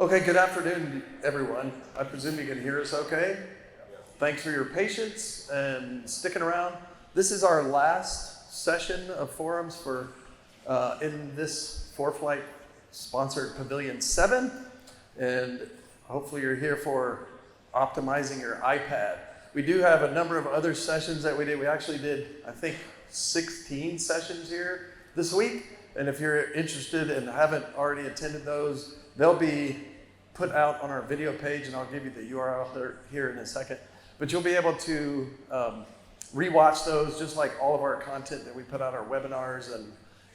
Okay, good afternoon, everyone. I presume you can hear us okay? Thanks for your patience and sticking around. This is our last session of forums for in this ForeFlight sponsored Pavilion 7, and hopefully you're here for optimizing your iPad. We do have a number of other sessions that we did. We actually did, I think, 16 sessions here this week, and if you're interested and haven't already attended those, they'll be put out on our video page, and I'll give you the URL here in a second. But you'll be able to rewatch those, just like all of our content that we put out, our webinars, and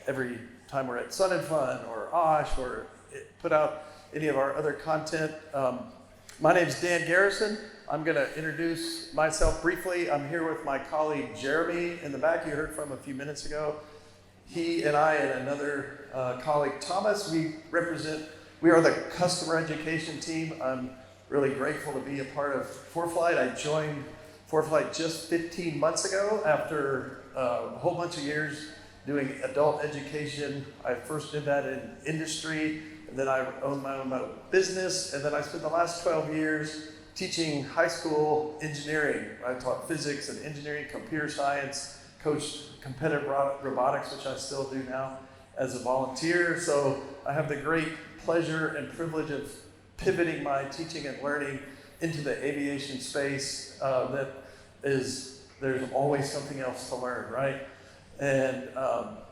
every time we're at Sun and Fun or OSH or put out any of our other content. My name is Dan Garrison. I'm going to introduce myself briefly. I'm here with my colleague Jeremy in the back, you heard from a few minutes ago. He and I and another colleague, Thomas, we are the customer education team. I'm really grateful to be a part of ForeFlight. I joined ForeFlight just 15 months ago after a whole bunch of years doing adult education. I first did that in industry, and then I owned my own business, and then I spent the last 12 years teaching high school engineering. I taught physics and engineering, computer science, coached competitive robotics, which I still do now as a volunteer. So I have the great pleasure and privilege of pivoting my teaching and learning into the aviation space. There's always something else to learn, right? And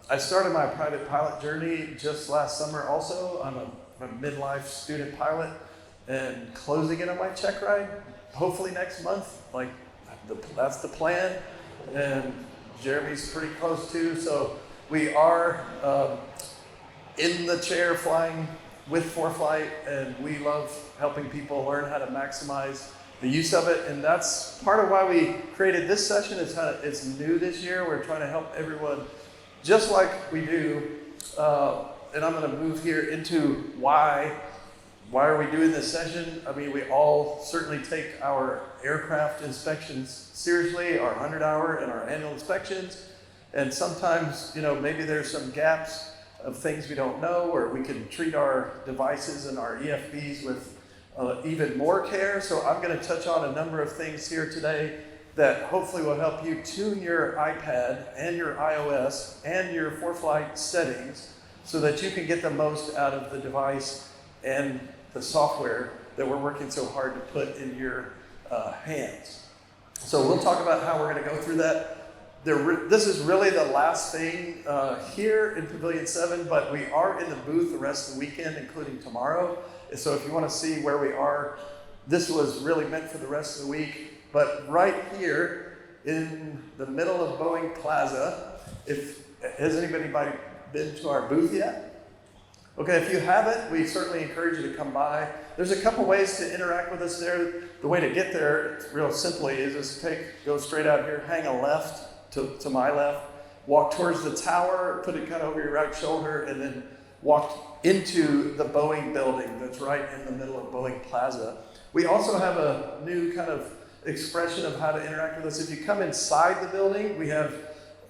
I started my private pilot journey just last summer also. I'm a midlife student pilot and closing in on my check ride, hopefully next month. That's the plan. And Jeremy's pretty close too. So we are in the chair flying with ForeFlight, and we love helping people learn how to maximize the use of it. And that's part of why we created this session. It's new this year. We're trying to help everyone just like we do. And I'm going to move here into why are we doing this session? I mean, we all certainly take our aircraft inspections seriously, our 100-hour and our annual inspections. And sometimes, maybe there's some gaps of things we don't know, or we can treat our devices and our EFBs with even more care. So I'm going to touch on a number of things here today that hopefully will help you tune your iPad and your iOS and your ForeFlight settings so that you can get the most out of the device and the software that we're working so hard to put in your hands. So we'll talk about how we're going to go through that. This is really the last thing here in Pavilion 7, but we are in the booth the rest of the weekend, including tomorrow. So if you want to see where we are, this was really meant for the rest of the week. But right here in the middle of Boeing Plaza, has anybody been to our booth yet? Okay, if you haven't, we certainly encourage you to come by. There's a couple ways to interact with us there. The way to get there, real simply, is just go straight out here, hang a left to my left, walk towards the tower, put it kind of over your right shoulder, and then walk into the Boeing building that's right in the middle of Boeing Plaza. We also have a new kind of expression of how to interact with us. If you come inside the building, we have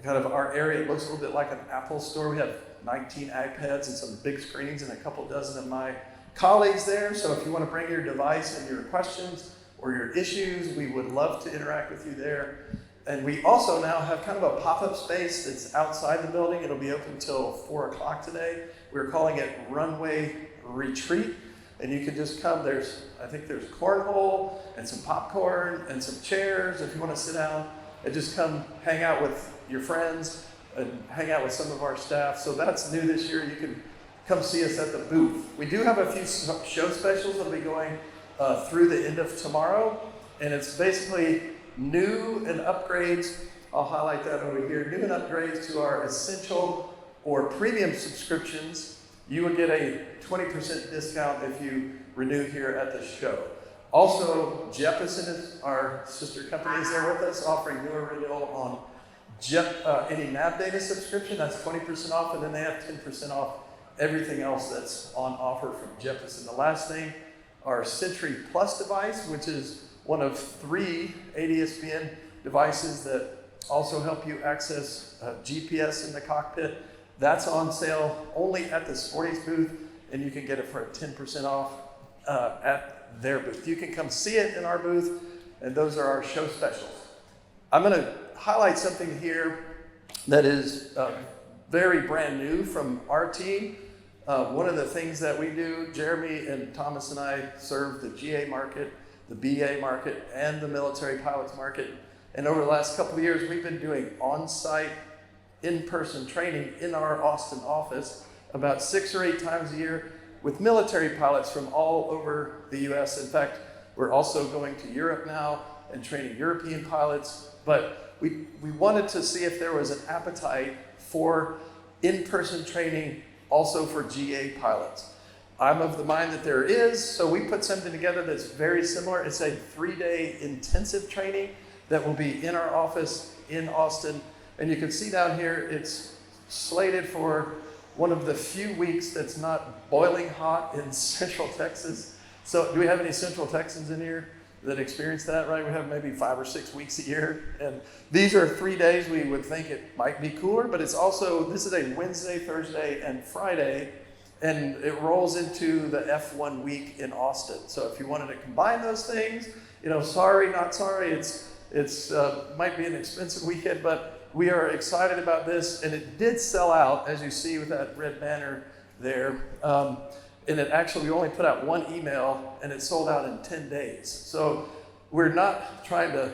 kind of our area. It looks a little bit like an Apple store. We have 19 iPads and some big screens and a couple dozen of my colleagues there. So if you want to bring your device and your questions or your issues, we would love to interact with you there. And we also now have kind of a pop-up space that's outside the building. It'll be open until 4 o'clock today. We're calling it Runway Retreat. And you can just come. I think there's cornhole and some popcorn and some chairs if you want to sit down and just come hang out with your friends and hang out with some of our staff. So that's new this year. You can come see us at the booth. We do have a few show specials that'll be going through the end of tomorrow. And it's basically new and upgrades. I'll highlight that over here. New and upgrades to our essential or premium subscriptions. You would get a 20% discount if you renew here at the show. Also, Jeppesen, our sister company, is there with us, offering new or renewal on any nav data subscription. That's 20% off, and then they have 10% off everything else that's on offer from Jeppesen. The last thing, our Sentry Plus device, which is one of 3 ADS-BN devices that also help you access GPS in the cockpit. That's on sale only at the Sporties booth, and you can get it for a 10% off at their booth. You can come see it in our booth, and those are our show specials. I'm going to highlight something here that is very brand new from our team. One of the things that we do, Jeremy and Thomas and I serve the GA market, the BA market, and the military pilots market. And over the last couple of years, we've been doing on-site, in-person training in our Austin office about 6 or 8 times a year with military pilots from all over the US. In fact, we're also going to Europe now and training European pilots. But we wanted to see if there was an appetite for in-person training also for GA pilots. I'm of the mind that there is, so we put something together that's very similar. It's a 3-day intensive training that will be in our office in Austin. And you can see down here, it's slated for one of the few weeks that's not boiling hot in Central Texas. So do we have any Central Texans in here that experience that, right? We have maybe 5 or 6 weeks a year. And these are 3 days we would think it might be cooler, but it's also, this is a Wednesday, Thursday, and Friday, and it rolls into the F1 week in Austin. So if you wanted to combine those things, sorry, not sorry, it's might be an expensive weekend, but we are excited about this, and it did sell out, as you see with that red banner there. And it actually, we only put out 1 email, and it sold out in 10 days. So we're not trying to,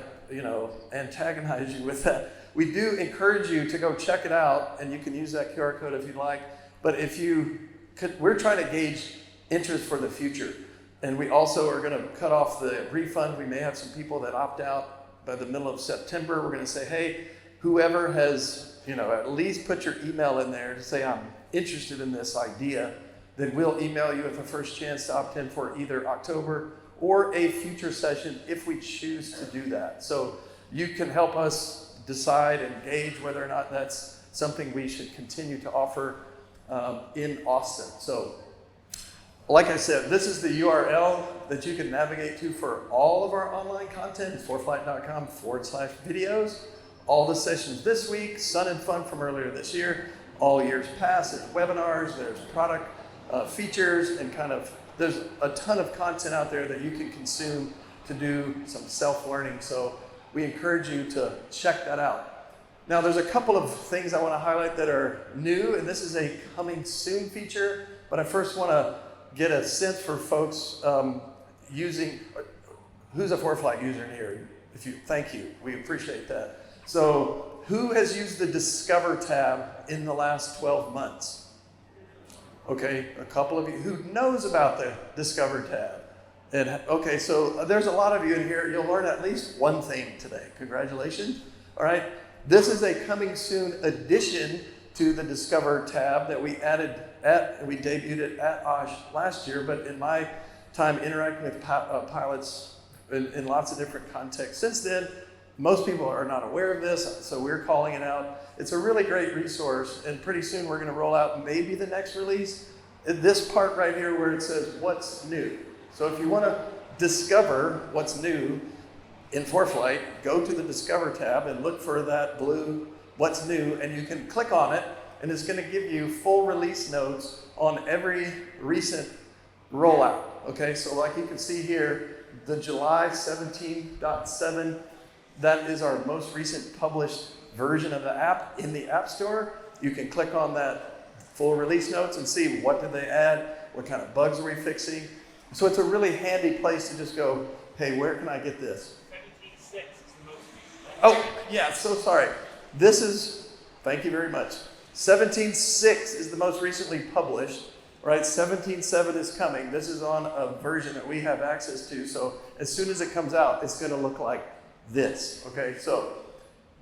antagonize you with that. We do encourage you to go check it out, and you can use that QR code if you'd like. But if you could, we're trying to gauge interest for the future. And we also are going to cut off the refund. We may have some people that opt out by the middle of September. We're going to say, hey, whoever has, at least put your email in there to say, I'm interested in this idea, then we'll email you with a first chance to opt in for either October or a future session if we choose to do that. So you can help us decide and gauge whether or not that's something we should continue to offer in Austin. So like I said, this is the URL that you can navigate to for all of our online content, foreflight.com/videos. All the sessions this week, Sun and Fun from earlier this year, all years past, there's webinars, there's product features, and there's a ton of content out there that you can consume to do some self-learning. So we encourage you to check that out. Now there's a couple of things I want to highlight that are new, and this is a coming soon feature, but I first want to get a sense for folks using, who's a ForeFlight user in here? Thank you, we appreciate that. So who has used the Discover tab in the last 12 months? Okay, a couple of you. Who knows about the Discover tab? And okay, so there's a lot of you in here. You'll learn at least one thing today. Congratulations. All right, this is a coming soon addition to the Discover tab that we we debuted it at OSH last year, but in my time interacting with pilots in lots of different contexts since then, most people are not aware of this, so we're calling it out. It's a really great resource, and pretty soon we're going to roll out maybe the next release. This part right here where it says what's new. So if you want to discover what's new in ForeFlight, go to the Discover tab and look for that blue what's new, and you can click on it, and it's going to give you full release notes on every recent rollout. Okay, so like you can see here, the July 17.7, that is our most recent published version of the app in the App Store. You can click on that full release notes and see what did they add, what kind of bugs are we fixing. So it's a really handy place to just go, hey, where can I get this? 17.6 is the most recent. Oh, yeah, so sorry. This is, thank you very much. 17.6 is the most recently published, right? 17.7 is coming. This is on a version that we have access to. So as soon as it comes out, it's going to look like this, okay? So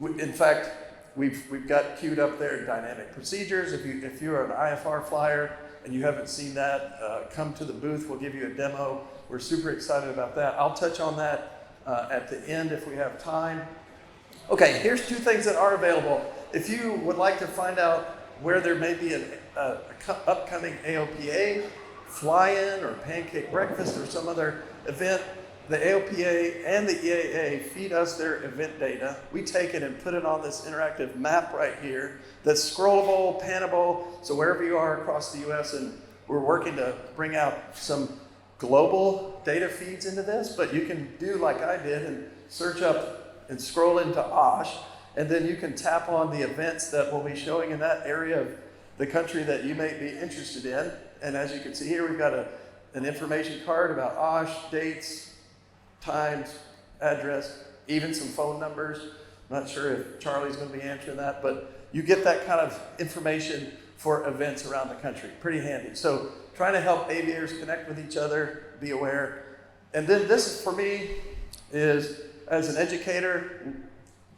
in fact, we've got queued up there dynamic procedures. If you're an IFR flyer and you haven't seen that, come to the booth. We'll give you a demo. We're super excited about that. I'll touch on that at the end if we have time. Okay, here's 2 things that are available. If you would like to find out where there may be an upcoming AOPA fly-in or pancake breakfast or some other event, the AOPA and the EAA feed us their event data. We take it and put it on this interactive map right here that's scrollable, panable, so wherever you are across the US, and we're working to bring out some global data feeds into this, but you can do like I did and search up and scroll into OSH, and then you can tap on the events that we'll be showing in that area of the country that you may be interested in. And as you can see here, we've got an information card about OSH, dates, times, address, even some phone numbers. Not sure if Charlie's going to be answering that, but you get that kind of information for events around the country. Pretty handy. So trying to help aviators connect with each other, be aware. And then this, for me, is as an educator,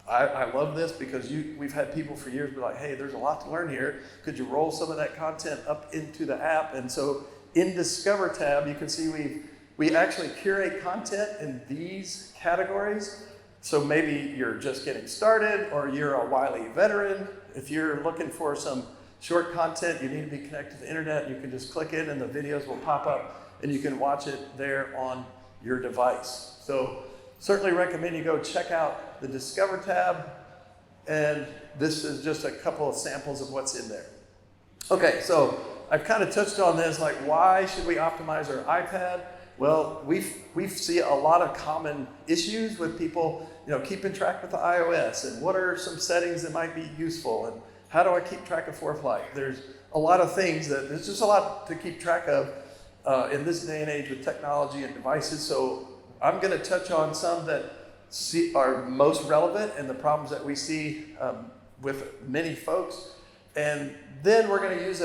I love this because we've had people for years be like, hey, there's a lot to learn here. Could you roll some of that content up into the app? And so in Discover tab, you can see we actually curate content in these categories. So maybe you're just getting started or you're a wily veteran. If you're looking for some short content, you need to be connected to the internet, you can just click in and the videos will pop up and you can watch it there on your device. So certainly recommend you go check out the Discover tab, and this is just a couple of samples of what's in there. Okay, so I've kind of touched on this, like why should we optimize our iPad? Well, we see a lot of common issues with people, keeping track with the iOS, and what are some settings that might be useful, and how do I keep track of ForeFlight? There's a lot of things there's just a lot to keep track of in this day and age with technology and devices. So I'm going to touch on some that are most relevant and the problems that we see with many folks. And then we're going to use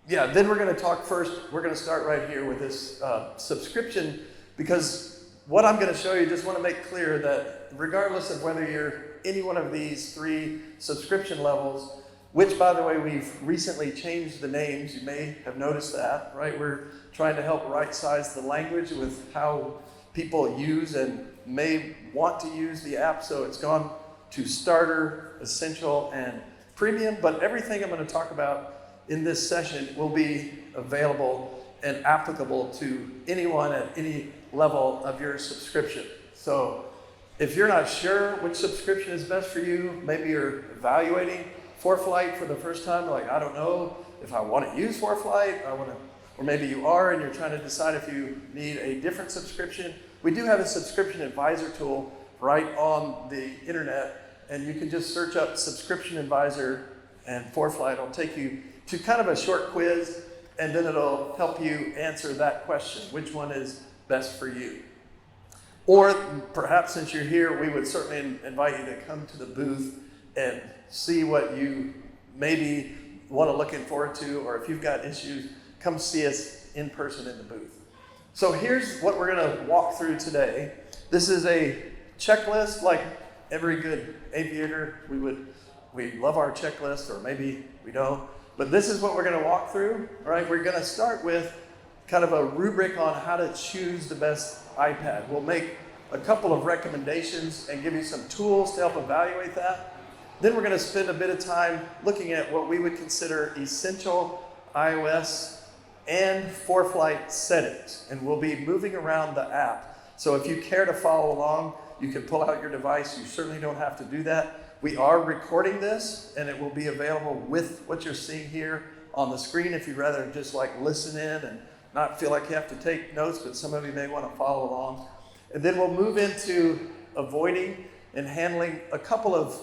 then we're going to talk first. We're going to start right here with this subscription, because what I'm going to show you, just want to make clear that regardless of whether you're any one of these 3 subscription levels, which by the way, we've recently changed the names, you may have noticed that, right? We're trying to help right size the language with how people use and may want to use the app. So it's gone to Starter, Essential, and Premium, but everything I'm going to talk about in this session will be available and applicable to anyone at any level of your subscription. So if you're not sure which subscription is best for you, maybe you're evaluating ForeFlight for the first time, like, I don't know if I want to use ForeFlight, or maybe you are and you're trying to decide if you need a different subscription. We do have a subscription advisor tool right on the internet, and you can just search up subscription advisor and ForeFlight. It'll take you to kind of a short quiz, and then it'll help you answer that question, which one is best for you. Or perhaps since you're here, we would certainly invite you to come to the booth and see what you maybe want to looking forward to, or if you've got issues, come see us in person in the booth. So here's what we're going to walk through today. This is a checklist, like every good aviator, we love our checklist, or maybe we don't, but this is what we're going to walk through, right? We're going to start with kind of a rubric on how to choose the best iPad. We'll make a couple of recommendations and give you some tools to help evaluate that. Then we're going to spend a bit of time looking at what we would consider essential iOS and ForeFlight settings, and we'll be moving around the app. So if you care to follow along, you can pull out your device. You certainly don't have to do that. We are recording this, and it will be available with what you're seeing here on the screen if you'd rather just like listen in and not feel like you have to take notes, but some of you may want to follow along. And then we'll move into avoiding and handling a couple of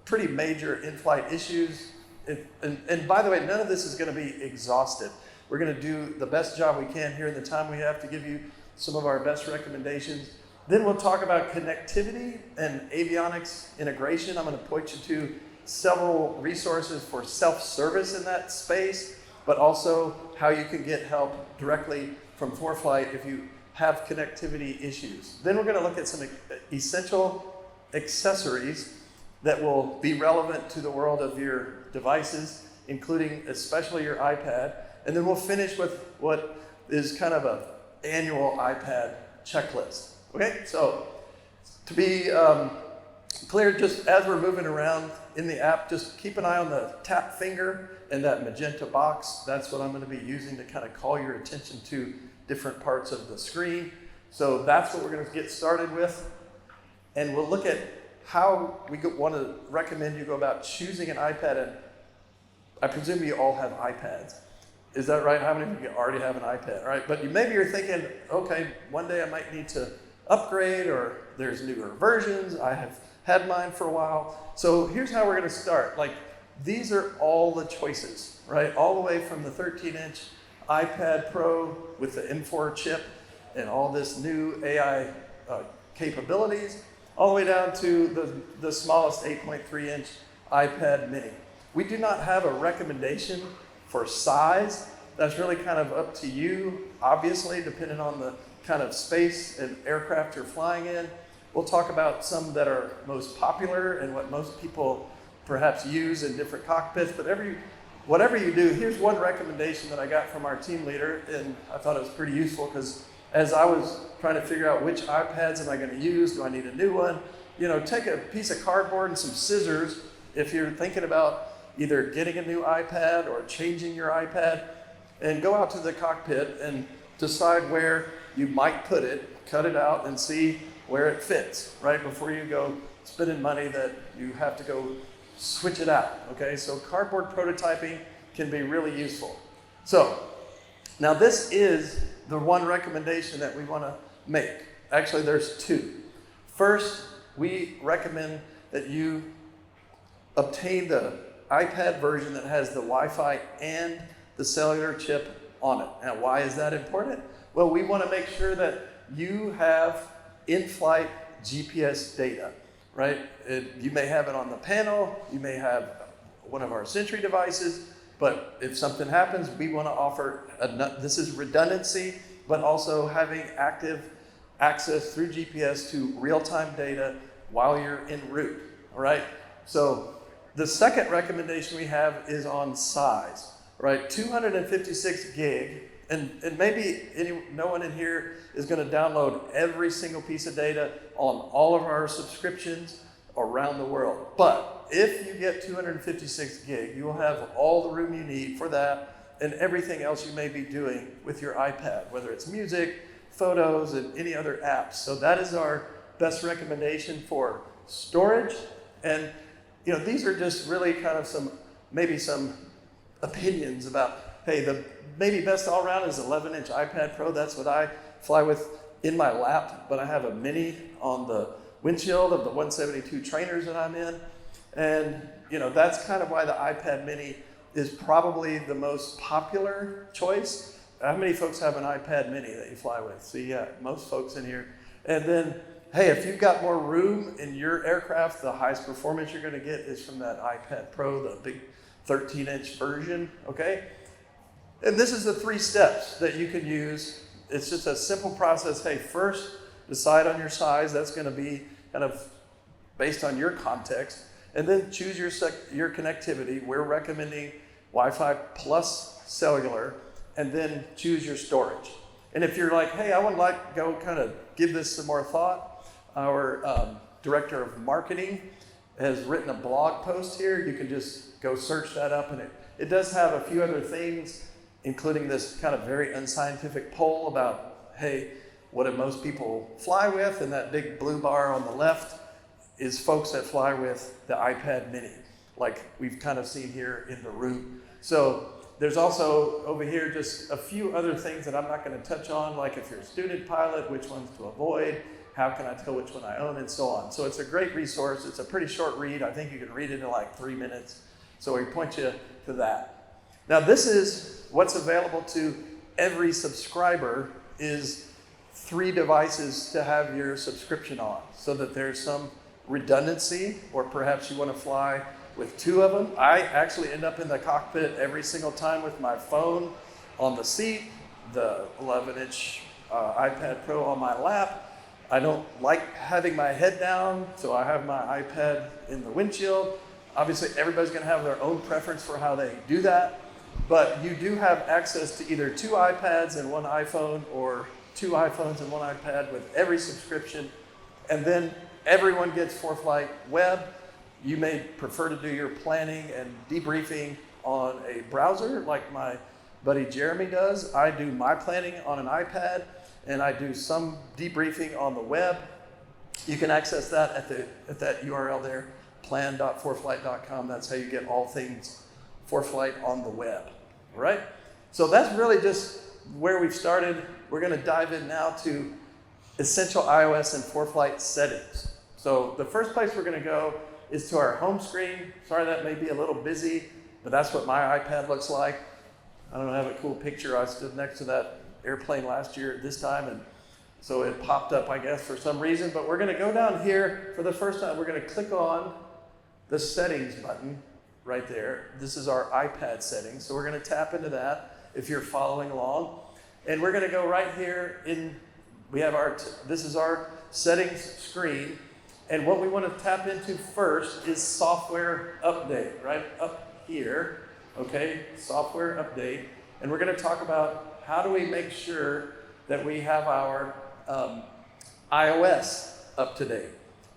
pretty major in-flight issues. And by the way, none of this is going to be exhaustive. We're going to do the best job we can here in the time we have to give you some of our best recommendations. Then we'll talk about connectivity and avionics integration. I'm going to point you to several resources for self-service in that space, but also how you can get help directly from ForeFlight if you have connectivity issues. Then we're going to look at some essential accessories that will be relevant to the world of your devices, including especially your iPad. And then we'll finish with what is kind of an annual iPad checklist. Okay, so to be clear, just as we're moving around in the app, just keep an eye on the tap finger and that magenta box. That's what I'm going to be using to kind of call your attention to different parts of the screen. So that's what we're going to get started with. And we'll look at how we want to recommend you go about choosing an iPad. And I presume you all have iPads. Is that right? How many of you already have an iPad, right? But maybe you're thinking, okay, one day I might need to upgrade, or there's newer versions. I have had mine for a while. So here's how we're gonna start. Like, these are all the choices, right? All the way from the 13-inch iPad Pro with the M4 chip and all this new AI capabilities, all the way down to the smallest 8.3-inch iPad mini. We do not have a recommendation for size. That's really kind of up to you, obviously, depending on the kind of space and aircraft you're flying in. We'll talk about some that are most popular and what most people perhaps use in different cockpits, but whatever you do, here's one recommendation that I got from our team leader, and I thought it was pretty useful because as I was trying to figure out which iPads am I going to use, do I need a new one? You know, take a piece of cardboard and some scissors if you're thinking about either getting a new iPad or changing your iPad, and go out to the cockpit and decide where you might put it, cut it out, and see where it fits, right? Before you go spending money that you have to go switch it out, okay? So cardboard prototyping can be really useful. So now this is the one recommendation that we want to make. Actually, there's two. First, we recommend that you obtain the iPad version that has the Wi-Fi and the cellular chip on it. Now, why is that important? Well, we want to make sure that you have in-flight GPS data, right? You may have it on the panel, you may have one of our Sentry devices, but if something happens, we want to offer, this is redundancy, but also having active access through GPS to real-time data while you're en route, all right? So the second recommendation we have is on size, right? 256 gig, and maybe no one in here is going to download every single piece of data on all of our subscriptions around the world. But if you get 256 gig, you will have all the room you need for that and everything else you may be doing with your iPad, whether it's music, photos, and any other apps. So that is our best recommendation for storage. And you know, these are just really kind of maybe some opinions about, hey, the maybe best all around is 11-inch iPad Pro. That's what I fly with in my lap, but I have a mini on the windshield of the 172 trainers that I'm in. And you know, that's kind of why the iPad mini is probably the most popular choice. How many folks have an iPad mini that you fly with? See, yeah, most folks in here. And then, hey, if you've got more room in your aircraft, the highest performance you're going to get is from that iPad Pro, the big 13-inch version, okay? And this is the 3 steps that you can use. It's just a simple process. Hey, first, decide on your size. That's going to be kind of based on your context. And then choose your connectivity. We're recommending Wi-Fi plus cellular, and then choose your storage. And if you're like, hey, I would like to go kind of give this some more thought, our director of marketing has written a blog post here. You can just go search that up, and it does have a few other things, including this kind of very unscientific poll about, hey, what do most people fly with? And that big blue bar on the left is folks that fly with the iPad mini, like we've kind of seen here in the room. So there's also over here just a few other things that I'm not going to touch on, like if you're a student pilot, which ones to avoid, how can I tell which one I own, and so on. So it's a great resource. It's a pretty short read. I think you can read it in like 3 minutes. So we point you to that. Now this is what's available to every subscriber, is 3 devices to have your subscription on, so that there's some redundancy, or perhaps you want to fly with 2 of them. I actually end up in the cockpit every single time with my phone on the seat, the 11-inch iPad Pro on my lap. I don't like having my head down, so I have my iPad in the windshield. Obviously, everybody's going to have their own preference for how they do that, but you do have access to either 2 iPads and 1 iPhone, or 2 iPhones and 1 iPad with every subscription. And then everyone gets ForeFlight Web. You may prefer to do your planning and debriefing on a browser like my buddy Jeremy does. I do my planning on an iPad, and I do some debriefing on the web. You can access that at that URL there, plan.foreflight.com. That's how you get all things ForeFlight on the web, all right? So that's really just where we've started. We're going to dive in now to essential iOS and ForeFlight settings. So the first place we're going to go is to our home screen. Sorry that may be a little busy, but that's what my iPad looks like. I don't have a cool picture. I stood next to that airplane last year at this time, and so it popped up, I guess, for some reason. But we're going to go down here for the first time. We're going to click on the settings button right there. This is our iPad settings. So we're going to tap into that if you're following along. And we're going to go right here in, we have our, this is our settings screen. And what we want to tap into first is software update, right up here. Okay, software update. And we're going to talk about how do we make sure that we have our iOS up to date,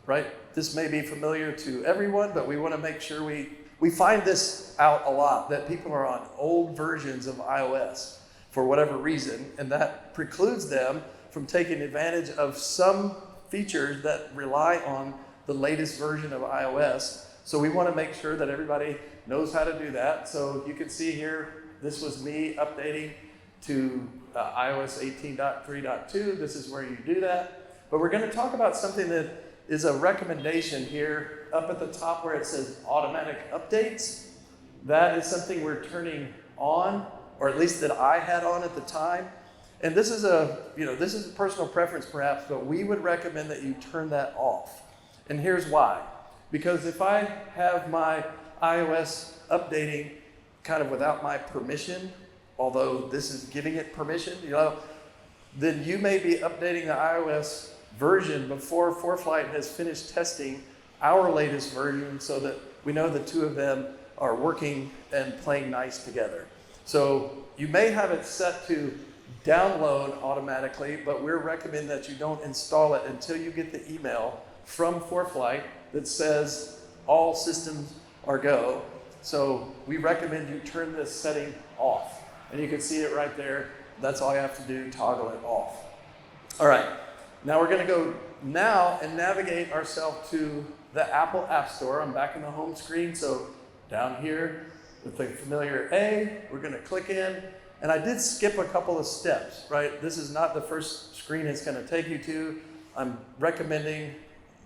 right? This may be familiar to everyone, but we want to make sure we find this out a lot, that people are on old versions of iOS for whatever reason, and that precludes them from taking advantage of some features that rely on the latest version of iOS. So we want to make sure that everybody knows how to do that. So you can see here, this was me updating to iOS 18.3.2. This is where you do that. But we're going to talk about something that is a recommendation here up at the top where it says automatic updates. That is something we're turning on, or at least that I had on at the time. And this is a personal preference perhaps, but we would recommend that you turn that off. And here's why. Because if I have my iOS updating kind of without my permission, although this is giving it permission, then you may be updating the iOS version before ForeFlight has finished testing our latest version so that we know the two of them are working and playing nice together. So you may have it set to download automatically, but we're recommending that you don't install it until you get the email from ForeFlight that says all systems are go. So we recommend you turn this setting off. And you can see it right there. That's all you have to do, toggle it off. All right, now we're going to go now and navigate ourselves to the Apple App Store. I'm back in the home screen, so down here with the familiar A, we're going to click in. And I did skip a couple of steps, right? This is not the first screen it's going to take you to. I'm recommending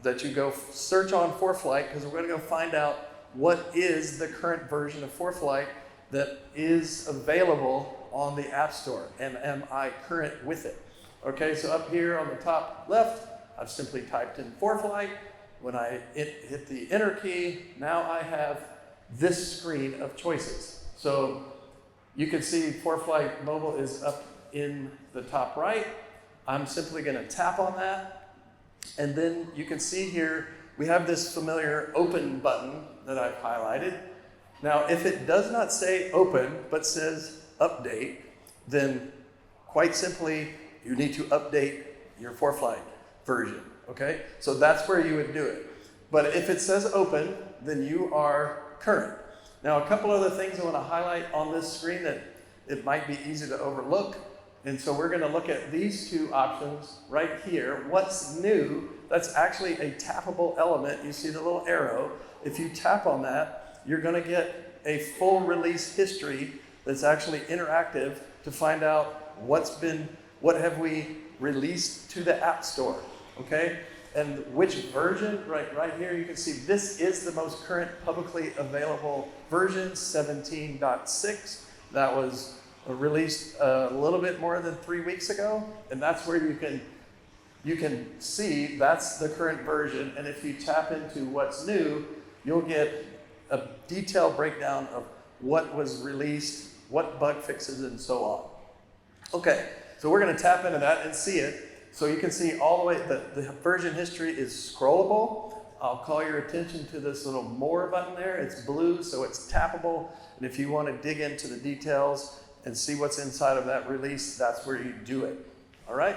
that you go search on ForeFlight because we're going to go find out what is the current version of ForeFlight that is available on the App Store, and am I current with it? Okay, so up here on the top left, I've simply typed in ForeFlight. When I hit the enter key, now I have this screen of choices. So you can see ForeFlight Mobile is up in the top right. I'm simply going to tap on that, and then you can see here we have this familiar open button that I've highlighted. Now, if it does not say open, but says update, then quite simply, you need to update your ForeFlight version, okay? So that's where you would do it. But if it says open, then you are current. Now, a couple other things I want to highlight on this screen that it might be easy to overlook. And so we're going to look at these two options right here. What's new? That's actually a tappable element. You see the little arrow. If you tap on that, you're going to get a full release history that's actually interactive to find out what have we released to the App Store, okay? And which version, right here, you can see this is the most current publicly available version, 17.6. That was released a little bit more than 3 weeks ago, and that's where you can see that's the current version. And if you tap into what's new, you'll get a detailed breakdown of what was released, what bug fixes, and so on. Okay, so we're going to tap into that and see it. So you can see all the way, the version history is scrollable. I'll call your attention to this little more button there. It's blue, so it's tappable. And if you want to dig into the details and see what's inside of that release, that's where you do it. All right?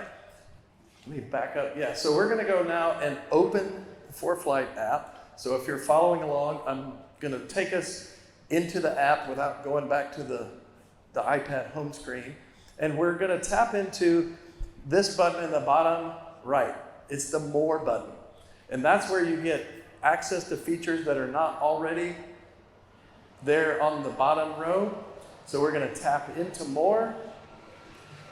Let me back up. Yeah, so we're going to go now and open the ForeFlight app. So if you're following along, I'm going to take us into the app without going back to the iPad home screen. And we're going to tap into this button in the bottom right. It's the More button. And that's where you get access to features that are not already there on the bottom row. So we're going to tap into more,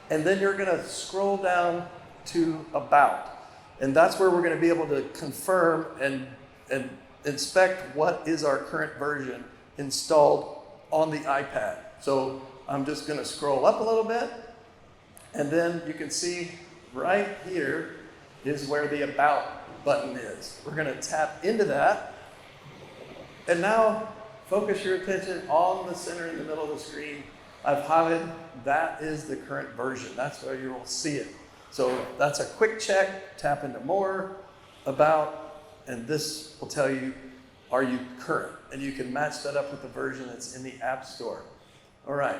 and then you're going to scroll down to about. And that's where we're going to be able to confirm and inspect what is our current version installed on the iPad. So I'm just going to scroll up a little bit, and then you can see right here is where the about button is. We're going to tap into that, and now focus your attention on the center in the middle of the screen. I've highlighted, that is the current version. That's where you will see it. So that's a quick check, tap into more, about, and this will tell you, are you current? And you can match that up with the version that's in the App Store. All right.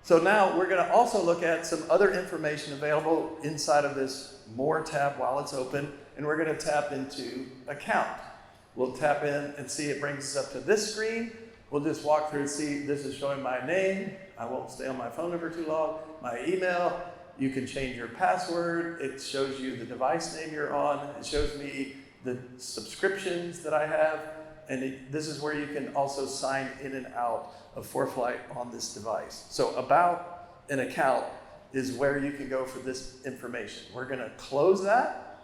So now we're going to also look at some other information available inside of this More tab while it's open, and we're going to tap into Account. We'll tap in and see it brings us up to this screen. We'll just walk through and see this is showing my name. I won't stay on my phone number too long. My email. You can change your password. It shows you the device name you're on. It shows me the subscriptions that I have. And this is where you can also sign in and out of ForeFlight on this device. So about an account is where you can go for this information. We're going to close that.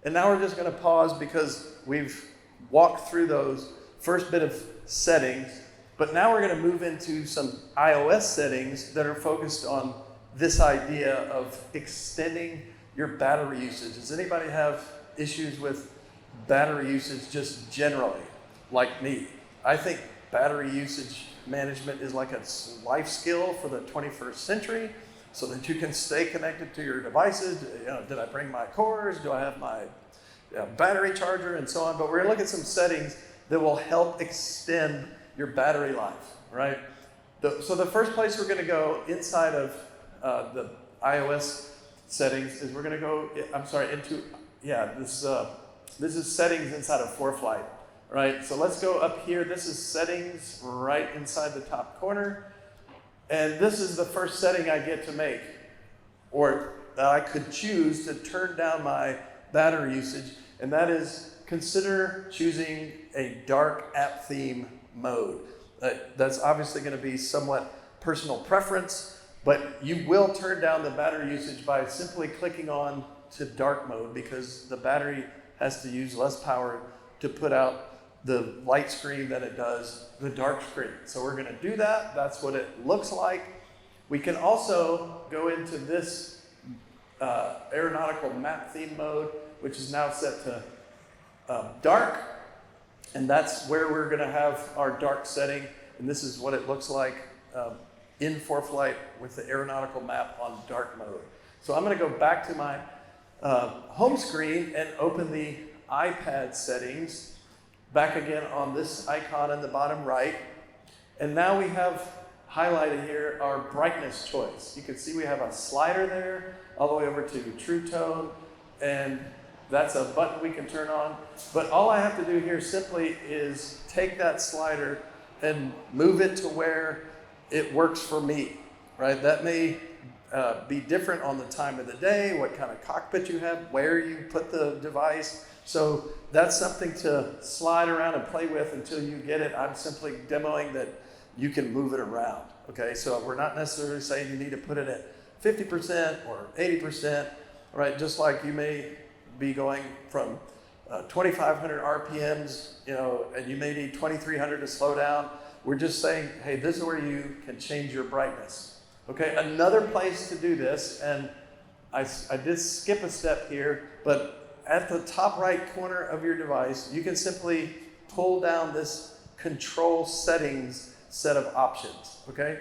And now we're just going to pause because we've walked through those first bit of settings. But now we're going to move into some iOS settings that are focused on this idea of extending your battery usage. Does anybody have issues with battery usage just generally, like me? I think battery usage management is like a life skill for the 21st century so that you can stay connected to your devices. You know, did I bring my cords? Do I have my battery charger and so on? But we're gonna look at some settings that will help extend your battery life, right? So the first place we're gonna go inside of the iOS settings is we're going to go, this is settings inside of ForeFlight, right? So let's go up here. This is settings right inside the top corner. And this is the first setting I get to make, or that I could choose to turn down my battery usage. And that is consider choosing a dark app theme mode. That's obviously going to be somewhat personal preference. But you will turn down the battery usage by simply clicking on to dark mode because the battery has to use less power to put out the light screen than it does the dark screen. So we're going to do that. That's what it looks like. We can also go into this aeronautical map theme mode, which is now set to dark. And that's where we're going to have our dark setting. And this is what it looks like in ForeFlight with the aeronautical map on dark mode. So I'm going to go back to my home screen and open the iPad settings, back again on this icon in the bottom right. And now we have highlighted here our brightness choice. You can see we have a slider there all the way over to True Tone, and that's a button we can turn on. But all I have to do here simply is take that slider and move it to where it works for me, right? That may be different on the time of the day, what kind of cockpit you have, where you put the device. So that's something to slide around and play with until you get it. I'm simply demoing that you can move it around, okay? So we're not necessarily saying you need to put it at 50% or 80%, right? Just like you may be going from 2,500 RPMs, you know, and you may need 2,300 to slow down. We're just saying, hey, this is where you can change your brightness. Okay, another place to do this, and I did skip a step here, but at the top right corner of your device, you can simply pull down this control settings set of options, okay?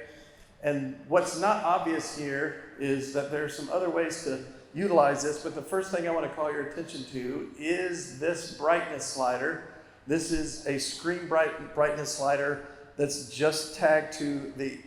And what's not obvious here is that there's some other ways to utilize this, but the first thing I want to call your attention to is this brightness slider. This is a screen brightness slider that's just tagged to the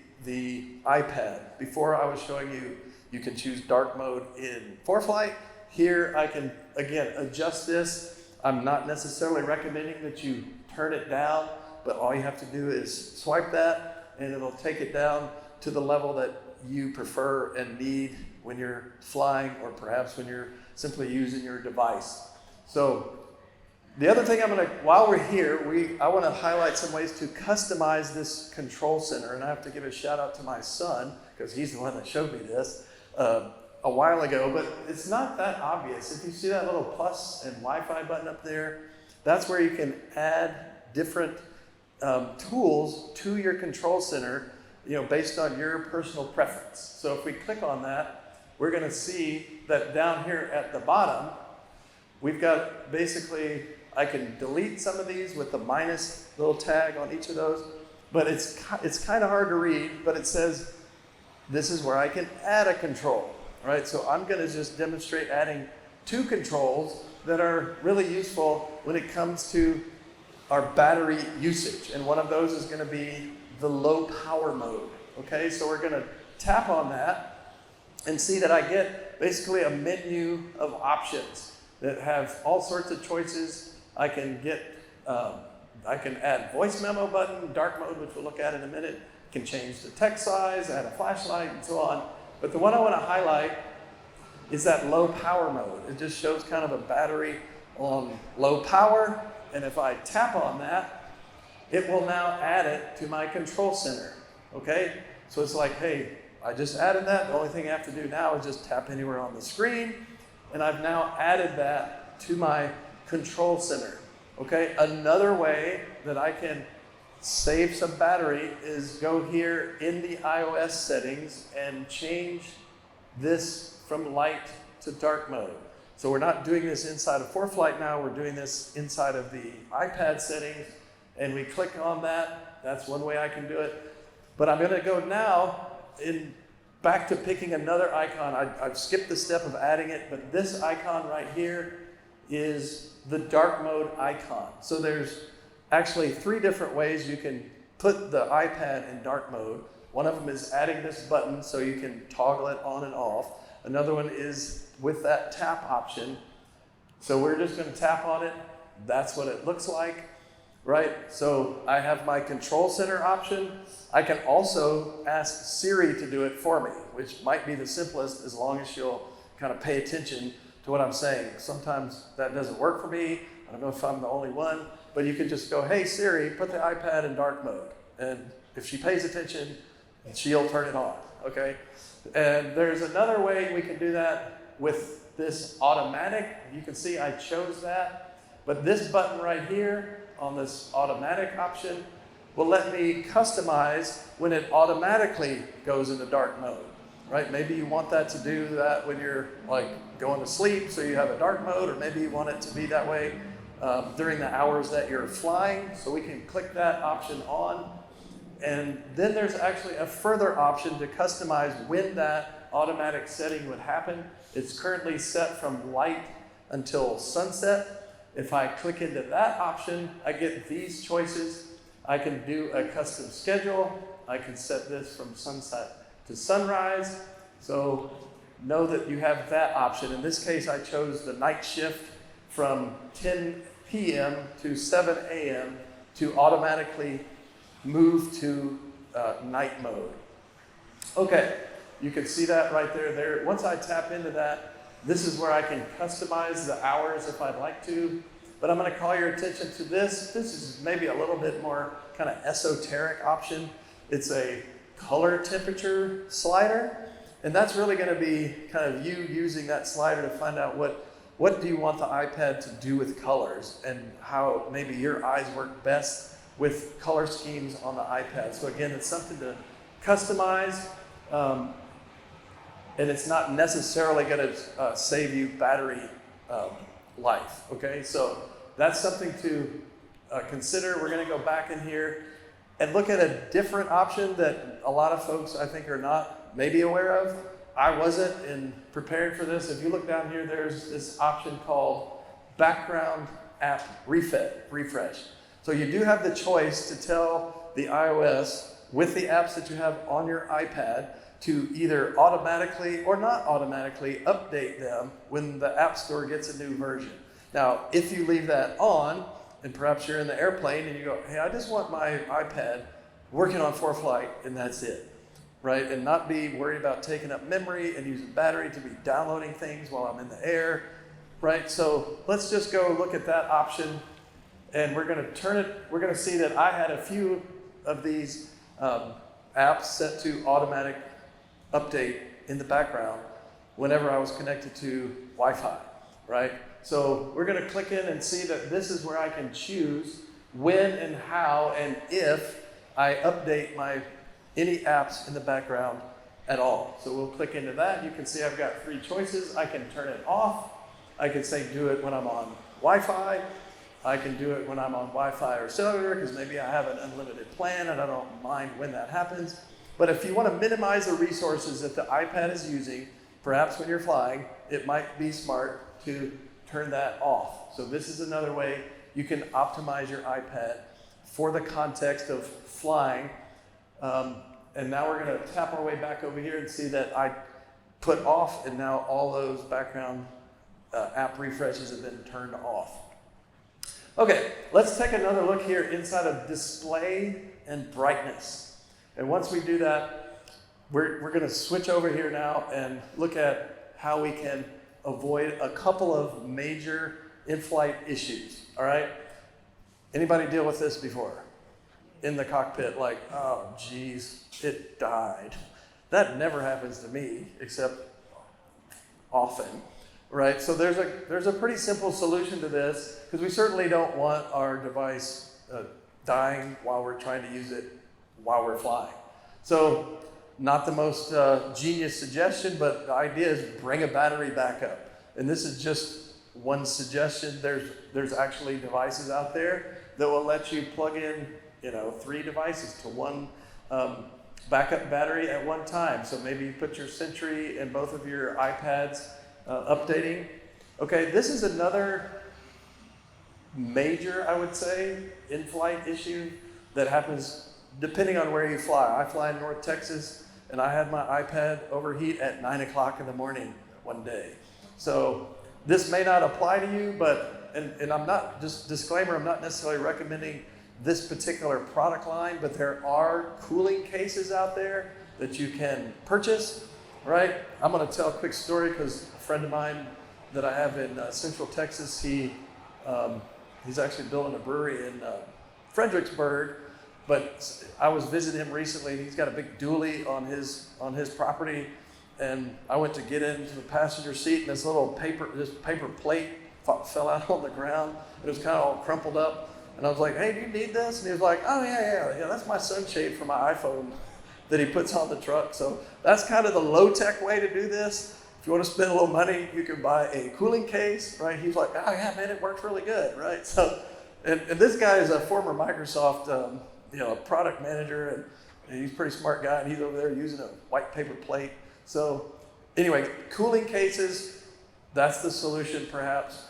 iPad. Before I was showing you, you can choose dark mode in ForeFlight. Here I can, again, adjust this. I'm not necessarily recommending that you turn it down, but all you have to do is swipe that and it'll take it down to the level that you prefer and need when you're flying or perhaps when you're simply using your device. So The other thing while we're here, I want to highlight some ways to customize this control center. And I have to give a shout out to my son, because he's the one that showed me this a while ago, but it's not that obvious. If you see that little plus and Wi-Fi button up there, that's where you can add different tools to your control center, based on your personal preference. So if we click on that, we're going to see that down here at the bottom, we've got basically, I can delete some of these with the minus little tag on each of those, but it's kind of hard to read, but it says this is where I can add a control, right? So I'm going to just demonstrate adding 2 controls that are really useful when it comes to our battery usage. And one of those is going to be the low power mode, okay? So we're going to tap on that and see that I get basically a menu of options that have all sorts of choices. I can add voice memo button, dark mode, which we'll look at in a minute, can change the text size, add a flashlight, and so on. But the one I want to highlight is that low power mode. It just shows kind of a battery on low power, and if I tap on that, it will now add it to my control center, okay? So it's like, hey, I just added that. The only thing I have to do now is just tap anywhere on the screen, and I've now added that to my control center, okay? Another way that I can save some battery is go here in the iOS settings and change this from light to dark mode. So we're not doing this inside of ForeFlight now, we're doing this inside of the iPad settings, and we click on that. That's one way I can do it. But I'm gonna go now back to picking another icon. I've skipped the step of adding it, but this icon right here is the dark mode icon. So there's actually 3 different ways you can put the iPad in dark mode. One of them is adding this button so you can toggle it on and off. Another one is with that tap option. So we're just going to tap on it. That's what it looks like, right? So I have my control center option. I can also ask Siri to do it for me, which might be the simplest as long as she'll kind of pay attention to what I'm saying. Sometimes that doesn't work for me. I don't know if I'm the only one, but you can just go, hey Siri, put the iPad in dark mode. And if she pays attention, she'll turn it on, okay? And there's another way we can do that with this automatic. You can see I chose that, but this button right here on this automatic option will let me customize when it automatically goes into dark mode, right? Maybe you want that to do that when you're like going to sleep, so you have a dark mode, or maybe you want it to be that way during the hours that you're flying. So we can click that option on. And then there's actually a further option to customize when that automatic setting would happen. It's currently set from light until sunset. If I click into that option, I get these choices. I can do a custom schedule. I can set this from sunset to sunrise. So know that you have that option. In this case, I chose the night shift from 10 p.m. to 7 a.m. to automatically move to night mode. Okay, you can see that right there. Once I tap into that, this is where I can customize the hours if I'd like to. But I'm going to call your attention to this. This is maybe a little bit more kind of esoteric option. It's a color temperature slider. And that's really going to be kind of you using that slider to find out what do you want the iPad to do with colors and how maybe your eyes work best with color schemes on the iPad. So again, it's something to customize, and it's not necessarily going to save you battery life, okay? So that's something to consider. We're going to go back in here and look at a different option that a lot of folks I think are not maybe aware of. I wasn't in preparing for this. If you look down here, there's this option called background app refresh. So you do have the choice to tell the iOS with the apps that you have on your iPad to either automatically or not automatically update them when the App Store gets a new version. Now, if you leave that on, and perhaps you're in the airplane and you go, hey, I just want my iPad working on ForeFlight, and that's it, right? And not be worried about taking up memory and using battery to be downloading things while I'm in the air. right? So let's just go look at that option, and we're going to turn it. We're going to see that I had a few of these apps set to automatic update in the background whenever I was connected to Wi-Fi, right? So we're going to click in and see that this is where I can choose when and how and if I update any apps in the background at all. So we'll click into that. You can see I've got 3 choices. I can turn it off. I can say do it when I'm on Wi-Fi. I can do it when I'm on Wi-Fi or cellular because maybe I have an unlimited plan and I don't mind when that happens. But if you want to minimize the resources that the iPad is using, perhaps when you're flying, it might be smart to turn that off. So this is another way you can optimize your iPad for the context of flying. And now we're going to tap our way back over here and see that I put off, and now all those background app refreshes have been turned off. Okay, let's take another look here inside of display and brightness. And once we do that, we're going to switch over here now and look at how we can avoid a couple of major in-flight issues, all right? Anybody deal with this before? In the cockpit, like, oh, geez, it died. That never happens to me, except often, right? So there's a pretty simple solution to this, because we certainly don't want our device dying while we're trying to use it while we're flying. So not the most genius suggestion, but the idea is bring a battery backup. And this is just one suggestion. There's actually devices out there that will let you plug in 3 devices to one backup battery at one time. So maybe you put your Sentry and both of your iPads updating. Okay, this is another major, I would say, in-flight issue that happens depending on where you fly. I fly in North Texas, and I had my iPad overheat at 9 o'clock in the morning one day. So this may not apply to you, but, and I'm not, just disclaimer, I'm not necessarily recommending this particular product line, but there are cooling cases out there that you can purchase, right? I'm going to tell a quick story because a friend of mine that I have in Central Texas, he's actually building a brewery in Fredericksburg, but I was visiting him recently, and he's got a big dually on his property, and I went to get into the passenger seat, and this paper plate fell out on the ground. It was kind of all crumpled up. And I was like, hey, do you need this? And he was like, oh, yeah, that's my sunshade for my iPhone that he puts on the truck. So that's kind of the low-tech way to do this. If you want to spend a little money, you can buy a cooling case, right? He's like, oh, yeah, man, it works really good, right? So, and this guy is a former Microsoft, product manager, and he's a pretty smart guy, and he's over there using a white paper plate. So anyway, cooling cases, that's the solution perhaps.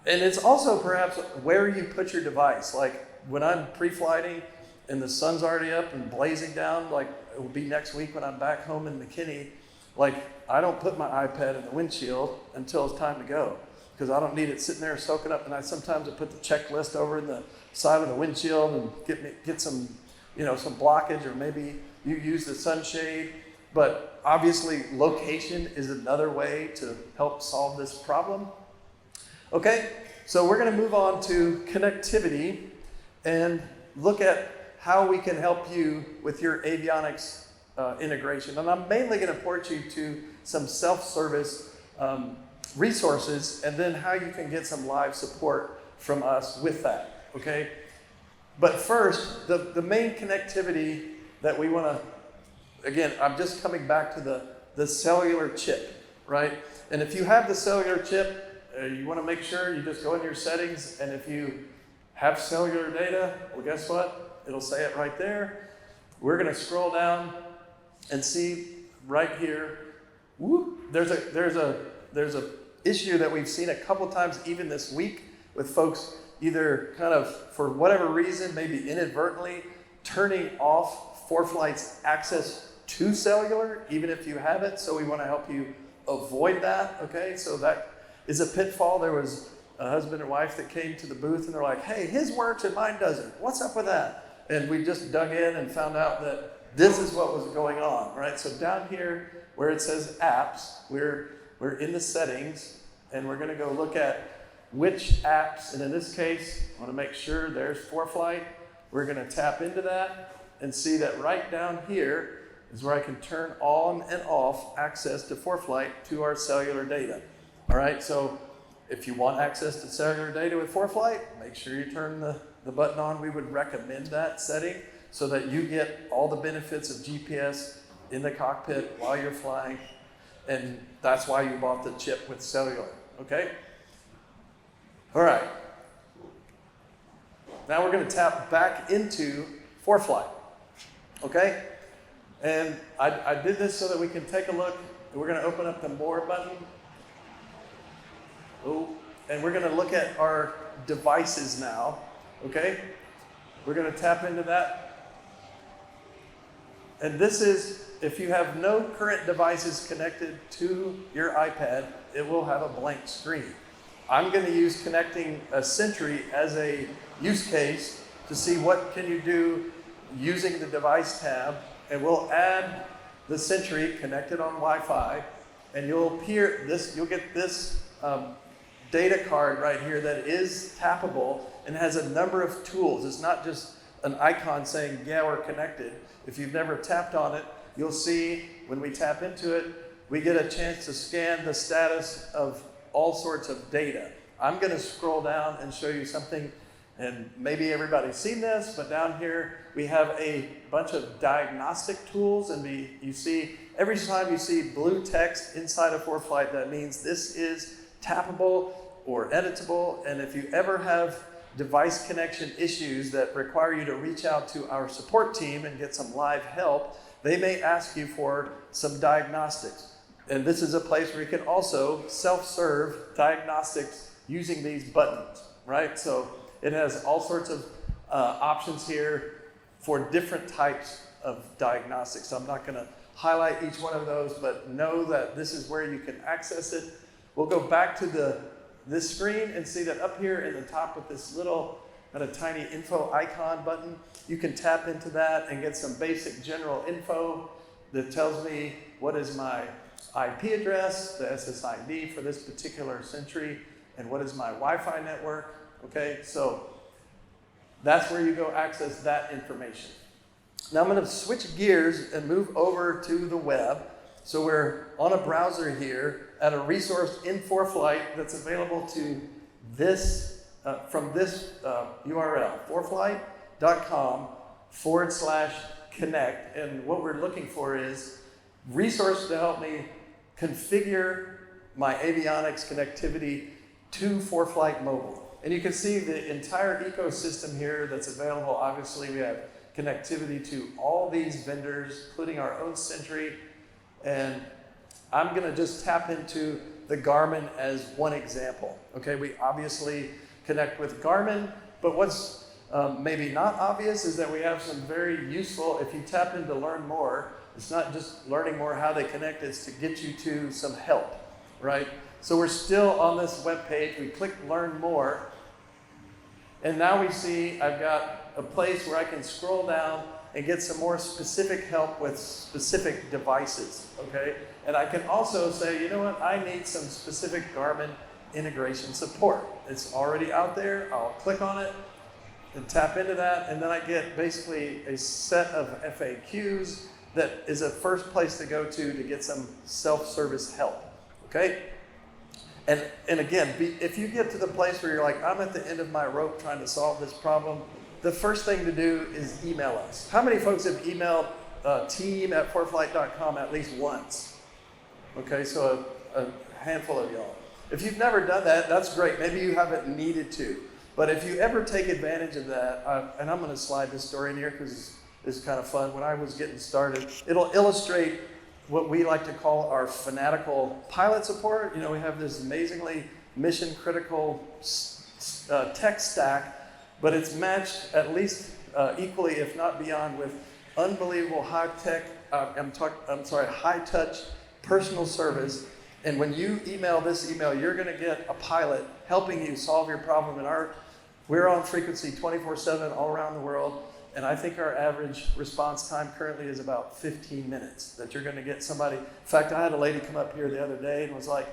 And it's also perhaps where you put your device. Like when I'm pre-flighting and the sun's already up and blazing down, like it will be next week when I'm back home in McKinney, like I don't put my iPad in the windshield until it's time to go because I don't need it sitting there soaking up. And I sometimes put the checklist over in the side of the windshield and get some, some blockage, or maybe you use the sunshade. But obviously location is another way to help solve this problem. Okay, so we're going to move on to connectivity and look at how we can help you with your avionics integration. And I'm mainly going to point you to some self-service resources and then how you can get some live support from us with that, okay? But first, the main connectivity that we want to, again, I'm just coming back to the cellular chip, right? And if you have the cellular chip, you want to make sure you just go into your settings, and if you have cellular data, well, guess what? It'll say it right there. We're going to scroll down and see right here. Whoop, there's a issue that we've seen a couple times even this week with folks either kind of for whatever reason, maybe inadvertently, turning off ForeFlight's access to cellular, even if you have it. So we want to help you avoid that. Okay, so that is a pitfall. There was a husband and wife that came to the booth and they're like, hey, his works and mine doesn't. What's up with that? And we just dug in and found out that this is what was going on, right? So down here where it says apps, we're in the settings, and we're going to go look at which apps, and in this case, I want to make sure there's ForeFlight. We're going to tap into that and see that right down here is where I can turn on and off access to ForeFlight to our cellular data. All right, so if you want access to cellular data with ForeFlight, make sure you turn the button on. We would recommend that setting so that you get all the benefits of GPS in the cockpit while you're flying. And that's why you bought the chip with cellular, okay? All right. Now we're going to tap back into ForeFlight, okay? And I did this so that we can take a look. We're going to open up the More button. Oh, and we're going to look at our devices now, okay? We're going to tap into that. And this is, if you have no current devices connected to your iPad, it will have a blank screen. I'm going to use connecting a Sentry as a use case to see what can you do using the device tab, and we'll add the Sentry connected on Wi-Fi, and you'll get this data card right here that is tappable and has a number of tools. It's not just an icon saying, yeah, we're connected. If you've never tapped on it, you'll see when we tap into it, we get a chance to scan the status of all sorts of data. I'm going to scroll down and show you something, and maybe everybody's seen this, but down here we have a bunch of diagnostic tools, and you see, every time you see blue text inside of ForeFlight, that means this is tappable or editable. And if you ever have device connection issues that require you to reach out to our support team and get some live help, they may ask you for some diagnostics. And this is a place where you can also self-serve diagnostics using these buttons, right? So it has all sorts of options here for different types of diagnostics. So I'm not going to highlight each one of those, but know that this is where you can access it. We'll go back to this screen and see that up here in the top with this little kind of tiny info icon button, you can tap into that and get some basic general info that tells me what is my IP address, the SSID for this particular Sentry, and what is my Wi-Fi network, okay? So that's where you go access that information. Now I'm going to switch gears and move over to the web. So we're on a browser here at a resource in ForeFlight that's available to this, from this URL, foreflight.com/connect. And what we're looking for is resource to help me configure my avionics connectivity to ForeFlight Mobile. And you can see the entire ecosystem here that's available. Obviously, we have connectivity to all these vendors, including our own Sentry. And I'm going to just tap into the Garmin as one example. Okay, we obviously connect with Garmin, but what's maybe not obvious is that we have some very useful, if you tap into learn more, it's not just learning more how they connect, it's to get you to some help, right? So we're still on this web page. We click learn more, and now we see I've got a place where I can scroll down and get some more specific help with specific devices, okay? And I can also say, you know what, I need some specific Garmin integration support. It's already out there. I'll click on it and tap into that, and then I get basically a set of FAQs that is a first place to go to get some self-service help, okay? And again, if you get to the place where you're like, I'm at the end of my rope trying to solve this problem, the first thing to do is email us. How many folks have emailed team@foreflight.com at least once? Okay, so a handful of y'all. If you've never done that, that's great. Maybe you haven't needed to. But if you ever take advantage of that, and I'm going to slide this story in here because it's kind of fun. When I was getting started, it'll illustrate what we like to call our fanatical pilot support. You know, we have this amazingly mission-critical tech stack, but it's matched at least equally, if not beyond, with unbelievable high-touch personal service. And when you email this email, you're going to get a pilot helping you solve your problem. And we're on frequency 24/7 all around the world. And I think our average response time currently is about 15 minutes that you're going to get somebody. In fact, I had a lady come up here the other day and was like,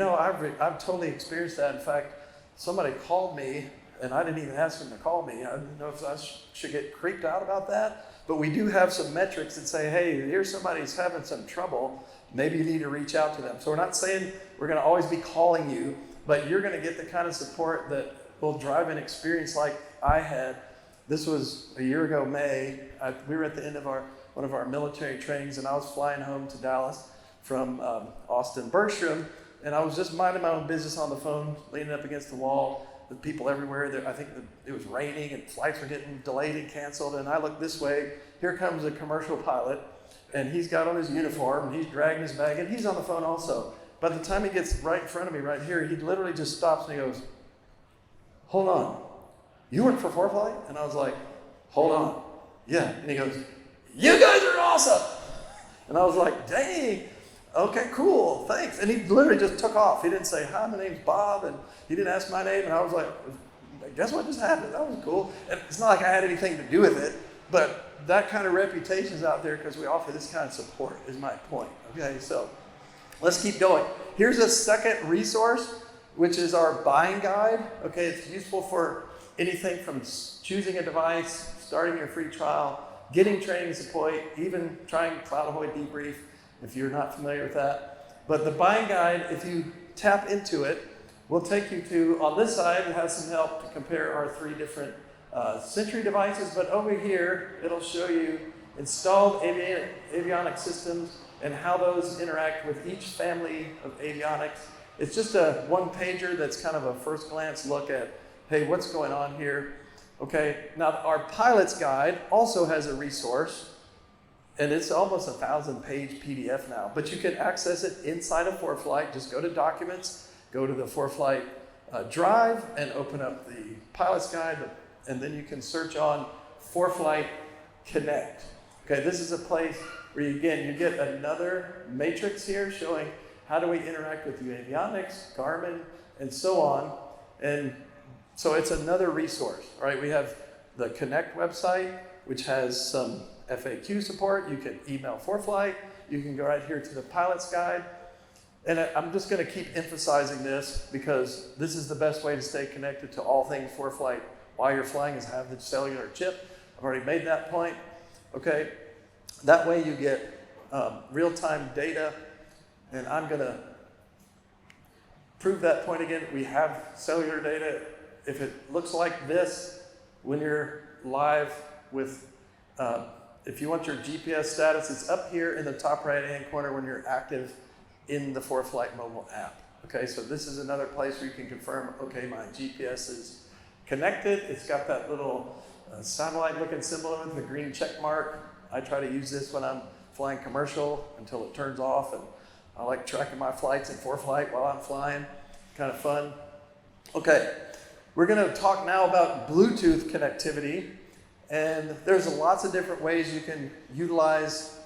I've totally experienced that. In fact, somebody called me, and I didn't even ask them to call me. I didn't know if I should get creeped out about that. But we do have some metrics that say, hey, here's somebody who's having some trouble. Maybe you need to reach out to them. So we're not saying we're going to always be calling you, but you're going to get the kind of support that will drive an experience like I had. This was a year ago, May. We were at the end of one of our military trainings, and I was flying home to Dallas from Austin Bergstrom, and I was just minding my own business on the phone, leaning up against the wall. The people everywhere. I think it was raining and flights were getting delayed and canceled. And I look this way. Here comes a commercial pilot, and he's got on his uniform, and he's dragging his bag, and he's on the phone also. By the time he gets right in front of me, right here, he literally just stops and he goes, "Hold on, you work for ForeFlight?" And I was like, "Hold on, yeah." And he goes, "You guys are awesome." And I was like, "Dang. Okay, cool, thanks." And he literally just took off. He didn't say, "Hi, my name's Bob," and he didn't ask my name. And I was like, guess what just happened? That was cool. And it's not like I had anything to do with it, but that kind of reputation's out there because we offer this kind of support is my point. Okay, so let's keep going. Here's a second resource, which is our buying guide. Okay, it's useful for anything from choosing a device, starting your free trial, getting training support, even trying Cloud Ahoy debrief, if you're not familiar with that. But the buying guide, if you tap into it, will take you to, on this side, it has some help to compare our 3 different Sentry devices, but over here, it'll show you installed avionics systems and how those interact with each family of avionics. It's just a one-pager that's kind of a first glance look at, hey, what's going on here? Okay, now our pilot's guide also has a resource, and it's almost a 1,000-page PDF now, but you can access it inside of ForeFlight. Just go to Documents, go to the ForeFlight drive, and open up the pilot's guide, and then you can search on ForeFlight Connect. Okay, this is a place where, you get another matrix here showing how do we interact with avionics, Garmin, and so on. And so it's another resource, right? We have the Connect website, which has some FAQ support. You can email ForeFlight. You can go right here to the pilot's guide. And I'm just going to keep emphasizing this because this is the best way to stay connected to all things ForeFlight while you're flying, is have the cellular chip. I've already made that point. Okay, that way you get real-time data, and I'm going to prove that point again. We have cellular data. If it looks like this when you're live with, if you want your GPS status, it's up here in the top right-hand corner when you're active in the ForeFlight mobile app. Okay, so this is another place where you can confirm, okay, my GPS is connected. It's got that little satellite-looking symbol with the green check mark. I try to use this when I'm flying commercial until it turns off, and I like tracking my flights in ForeFlight while I'm flying. Kind of fun. Okay, we're going to talk now about Bluetooth connectivity, and there's lots of different ways you can utilize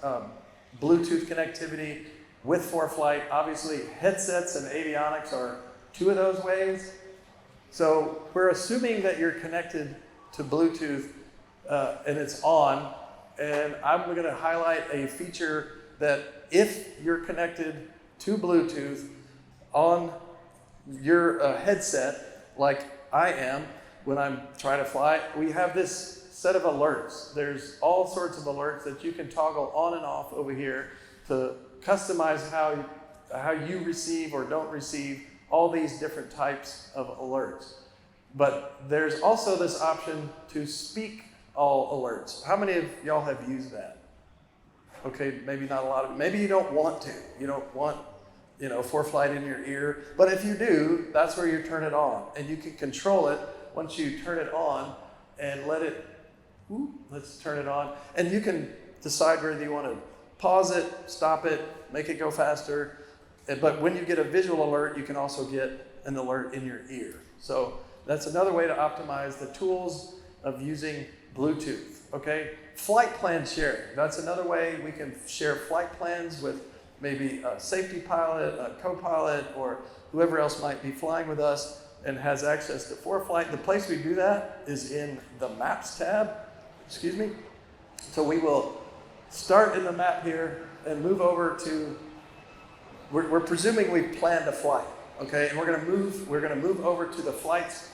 Bluetooth connectivity with ForeFlight. Obviously, headsets and avionics are 2 of those ways. So we're assuming that you're connected to Bluetooth and it's on, and I'm going to highlight a feature that if you're connected to Bluetooth on your headset, like I am when I'm trying to fly, we have this set of alerts. There's all sorts of alerts that you can toggle on and off over here to customize how you receive or don't receive all these different types of alerts. But there's also this option to speak all alerts. How many of y'all have used that? Okay, maybe not a lot of, maybe you don't want to. You don't want, ForeFlight in your ear. But if you do, that's where you turn it on. And you can control it once you turn it on and let it, let's turn it on. And you can decide whether you want to pause it, stop it, make it go faster. But when you get a visual alert, you can also get an alert in your ear. So that's another way to optimize the tools of using Bluetooth, okay? Flight plan sharing. That's another way we can share flight plans with maybe a safety pilot, a co-pilot, or whoever else might be flying with us and has access to ForeFlight. The place we do that is in the Maps tab, So we will start in the map here and move over to we're presuming we've planned a flight, okay? And we're gonna move over to the flights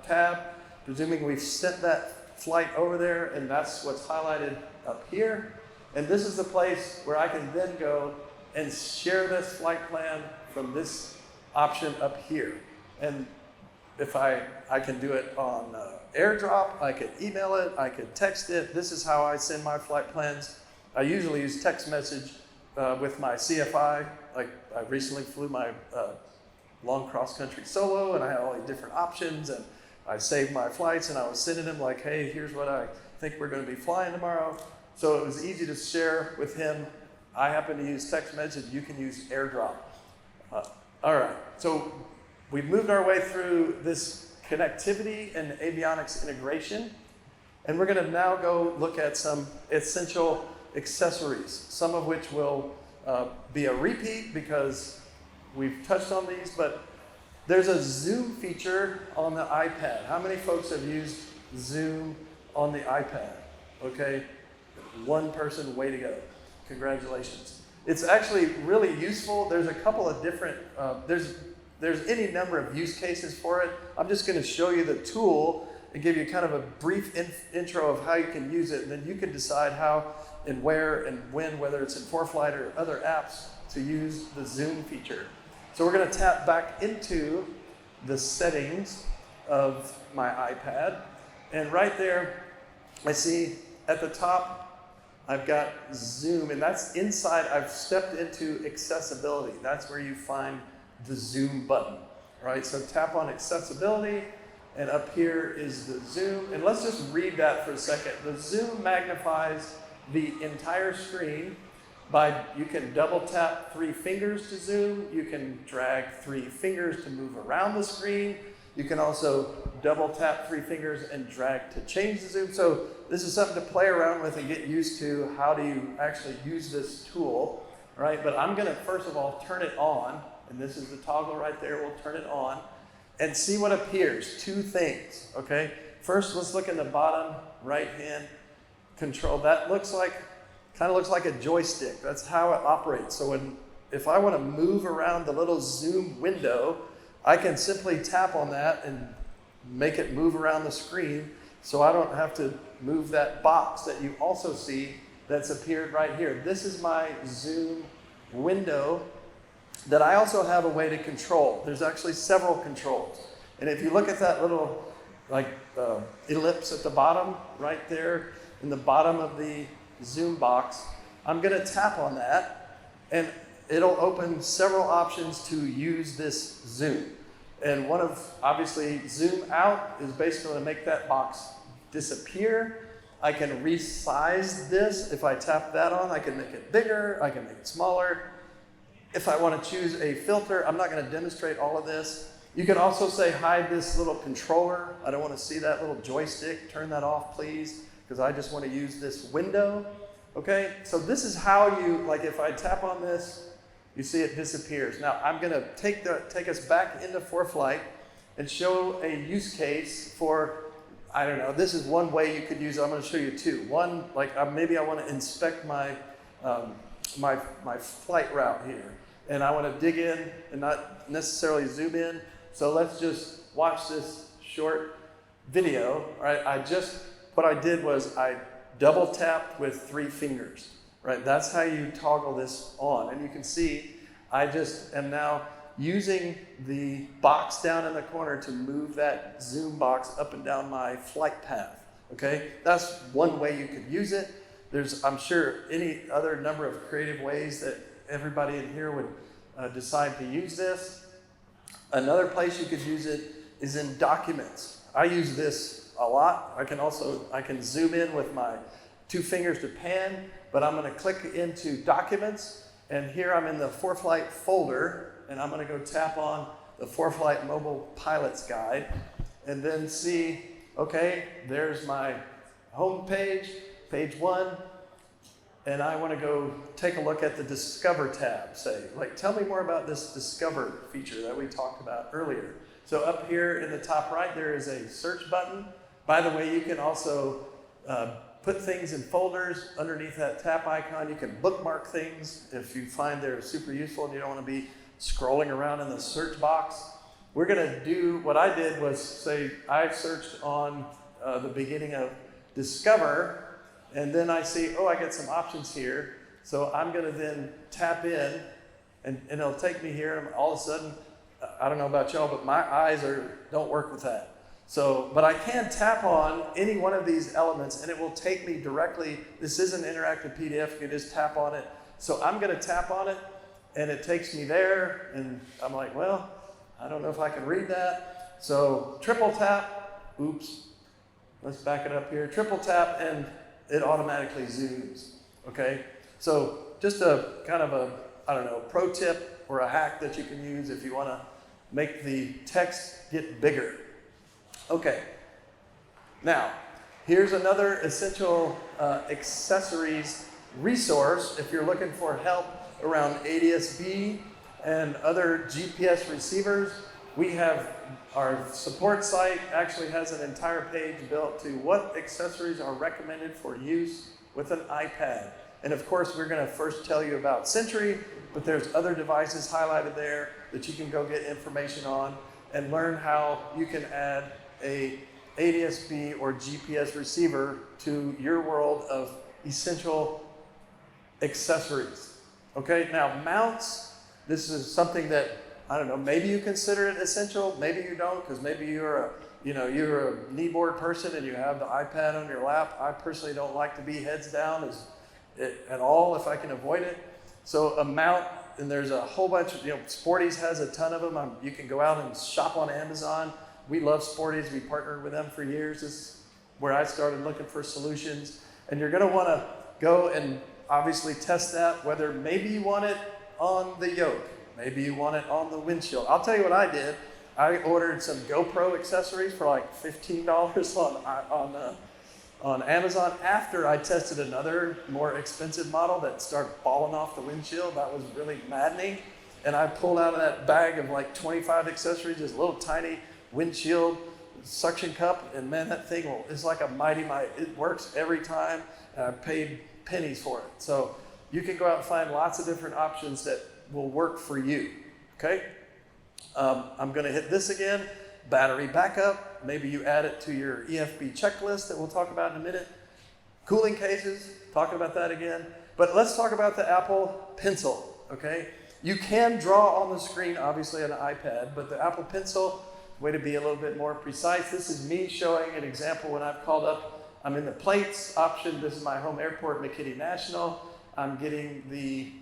tab, presuming we've sent that flight over there, and that's what's highlighted up here. And this is the place where I can then go and share this flight plan from this option up here. And if I can do it on AirDrop, I could email it, I could text it. This is how I send my flight plans. I usually use text message with my CFI. Like I recently flew my long cross-country solo, and I had all these different options, and I saved my flights, and I was sending him like, hey, here's what I think we're going to be flying tomorrow. So it was easy to share with him. I happen to use text message. You can use AirDrop. All right, so we've moved our way through this connectivity and avionics integration, and we're going to now go look at some essential accessories, some of which will be a repeat because we've touched on these, but there's a zoom feature on the iPad. How many folks have used Zoom on the iPad? Okay, one person, way to go. Congratulations. It's actually really useful. There's a couple of different, there's any number of use cases for it. I'm just going to show you the tool and give you kind of a brief intro of how you can use it, and then you can decide how and where and when, whether it's in ForeFlight or other apps, to use the zoom feature. So we're going to tap back into the settings of my iPad, and right there I see at the top I've got zoom, and that's inside. I've stepped into accessibility. That's where you find the zoom button, right? So tap on accessibility, and up here is the zoom. And let's just read that for a second. The zoom magnifies the entire screen you can double tap 3 fingers to zoom. You can drag 3 fingers to move around the screen. You can also double tap 3 fingers and drag to change the zoom. So this is something to play around with and get used to. How do you actually use this tool, right? But I'm gonna first of all turn it on, and this is the toggle right there. We'll turn it on and see what appears. 2 things, okay? First, let's look in the bottom right-hand control. That kind of looks like a joystick. That's how it operates. So if I want to move around the little zoom window, I can simply tap on that and make it move around the screen, so I don't have to move that box that you also see that's appeared right here. This is my zoom window that I also have a way to control. There's actually several controls. And if you look at that little ellipse at the bottom, right there in the bottom of the zoom box, I'm going to tap on that, and it'll open several options to use this zoom. And one of, obviously, zoom out is basically to make that box disappear. I can resize this. If I tap that on, I can make it bigger, I can make it smaller. If I want to choose a filter, I'm not going to demonstrate all of this. You can also say hide this little controller. I don't want to see that little joystick. Turn that off, please, because I just want to use this window. Okay, so this is how you, like if I tap on this, you see it disappears. Now I'm going to take us back into ForeFlight and show a use case for, I don't know, this is one way you could use it. I'm going to show you 2. One, like maybe I want to inspect my flight route here, and I want to dig in and not necessarily zoom in. So let's just watch this short video. All right, what I did was I double tapped with 3 fingers, right? That's how you toggle this on. And you can see I just am now using the box down in the corner to move that zoom box up and down my flight path, okay? That's one way you could use it. There's, I'm sure, any other number of creative ways that everybody in here would decide to use this. Another place you could use it is in documents. I use this a lot. I can zoom in with my 2 fingers to pan, but I'm going to click into documents, and here I'm in the ForeFlight folder, and I'm going to go tap on the ForeFlight Mobile Pilot's Guide, and then see, okay, there's my home page, page 1, and I want to go take a look at the Discover tab, say, like, tell me more about this Discover feature that we talked about earlier. So up here in the top right, there is a search button. By the way, you can also put things in folders. Underneath that tap icon, you can bookmark things if you find they're super useful and you don't want to be scrolling around in the search box. We're going to do, what I did was say, I searched on the beginning of Discover, and then I see, oh, I get some options here. So I'm going to then tap in, and it'll take me here, and all of a sudden, I don't know about y'all, but my eyes don't work with that. So, but I can tap on any one of these elements, and it will take me directly. This is an interactive PDF. You can just tap on it. So I'm going to tap on it, and it takes me there, and I'm like, well, I don't know if I can read that. So triple tap, oops, let's back it up here. Triple tap, and it automatically zooms, okay? So just a kind of a, I don't know, pro tip or a hack that you can use if you want to make the text get bigger. Okay, now here's another essential accessories resource if you're looking for help around ADS-B and other GPS receivers. We have our support site actually has an entire page built to what accessories are recommended for use with an iPad. And of course, we're going to first tell you about Sentry, but there's other devices highlighted there that you can go get information on and learn how you can add a ADS-B or GPS receiver to your world of essential accessories. Okay, now mounts, this is something that, I don't know, maybe you consider it essential, maybe you don't, because maybe you're a kneeboard person and you have the iPad on your lap. I personally don't like to be heads down at all if I can avoid it. So a mount, and there's a whole bunch of, Sporties has a ton of them. You can go out and shop on Amazon. We love Sporties. We partnered with them for years. This is where I started looking for solutions. And you're going to want to go and obviously test that, whether maybe you want it on the yoke, maybe you want it on the windshield. I'll tell you what I did. I ordered some GoPro accessories for like $15 on Amazon after I tested another more expensive model that started falling off the windshield. That was really maddening. And I pulled out of that bag of like 25 accessories, this little tiny windshield suction cup, and man, that thing is like a mighty might. It works every time, and I paid pennies for it. So you can go out and find lots of different options that will work for you, okay? I'm gonna hit this again, battery backup. Maybe you add it to your EFB checklist that we'll talk about in a minute. Cooling cases, talking about that again. But let's talk about the Apple Pencil, okay? You can draw on the screen, obviously, on an iPad, but the Apple Pencil, way to be a little bit more precise. This is me showing an example when I've called up. I'm in the plates option. This is my home airport, McKinney National. I'm getting the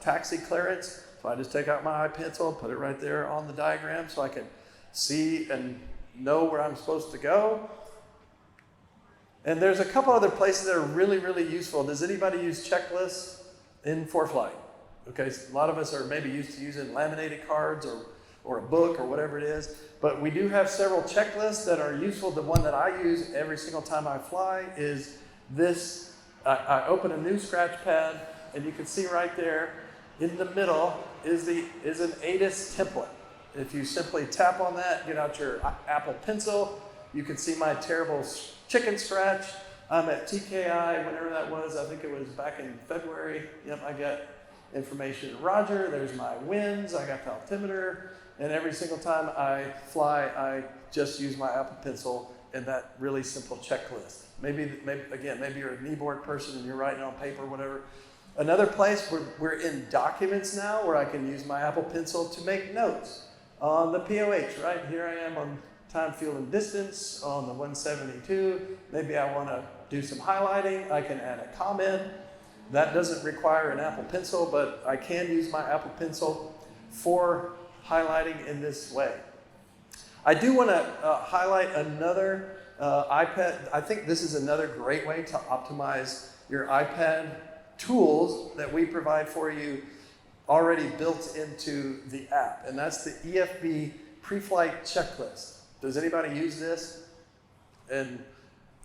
taxi clearance. So I just take out my iPencil, put it right there on the diagram so I can see and know where I'm supposed to go. And there's a couple other places that are really, really useful. Does anybody use checklists in ForeFlight? Okay, so a lot of us are maybe used to using laminated cards or a book or whatever it is. But we do have several checklists that are useful. The one that I use every single time I fly is this. I open a new scratch pad, and you can see right there in the middle is an ADIS template. If you simply tap on that, get out your Apple Pencil, you can see my terrible chicken scratch. I'm at TKI, whenever that was. I think it was back in February. Yep, I got information. Roger, there's my winds. I got the altimeter. And every single time I fly, I just use my Apple Pencil in that really simple checklist. Maybe you're a kneeboard person and you're writing on paper, whatever. Another place, we're in documents now where I can use my Apple Pencil to make notes on the POH, right? Here I am on time, fuel, and distance on the 172. Maybe I want to do some highlighting. I can add a comment. That doesn't require an Apple Pencil, but I can use my Apple Pencil for highlighting in this way. I do want to highlight another iPad. I think this is another great way to optimize your iPad tools that we provide for you already built into the app, and that's the EFB pre-flight checklist. Does anybody use this? And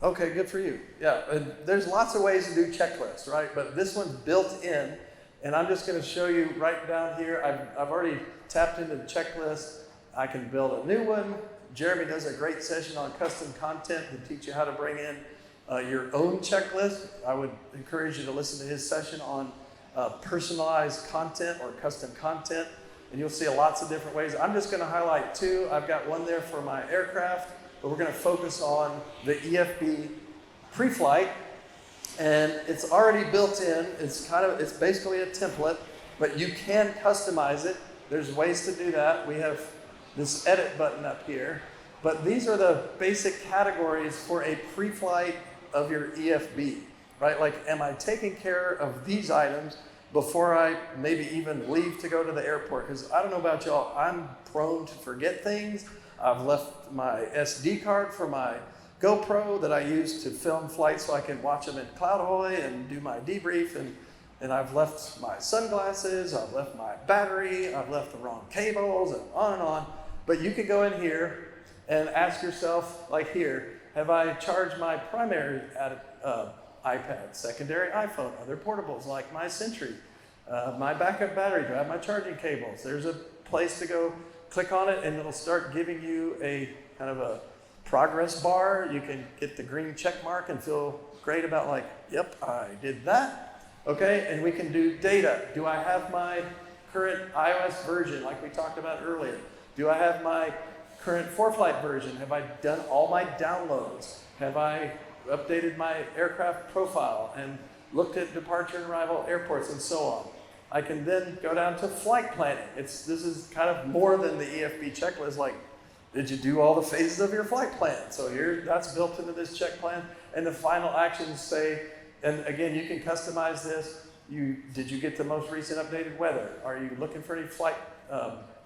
okay, good for you. Yeah, and there's lots of ways to do checklists, right? But this one's built in, and I'm just going to show you right down here. I've already tapped into the checklist. I can build a new one. Jeremy does a great session on custom content to teach you how to bring in your own checklist. I would encourage you to listen to his session on personalized content or custom content, and you'll see lots of different ways. I'm just going to highlight two. I've got one there for my aircraft, but we're going to focus on the EFB pre-flight, and it's already built in. It's basically a template, but you can customize it. There's ways to do that. We have this edit button up here, but these are the basic categories for a pre-flight of your EFB, right? Like, am I taking care of these items before I maybe even leave to go to the airport? Because I don't know about y'all, I'm prone to forget things. I've left my SD card for my GoPro that I use to film flights so I can watch them in CloudHoy and do my debrief, and I've left my sunglasses, I've left my battery, I've left the wrong cables, and on and on. But you can go in here and ask yourself, like here, have I charged my primary iPad, secondary iPhone, other portables like my Sentry, my backup battery, do I have my charging cables? There's a place to go, click on it, and it'll start giving you a kind of a progress bar. You can get the green check mark and feel great about, like, yep, I did that. Okay, and we can do data. Do I have my current iOS version like we talked about earlier? Do I have my current ForeFlight version? Have I done all my downloads? Have I updated my aircraft profile and looked at departure and arrival airports and so on? I can then go down to flight planning. This is kind of more than the EFB checklist, like, did you do all the phases of your flight plan? So here, that's built into this check plan. And the final actions say, and again, you can customize this. Did you get the most recent updated weather? Are you looking for any flight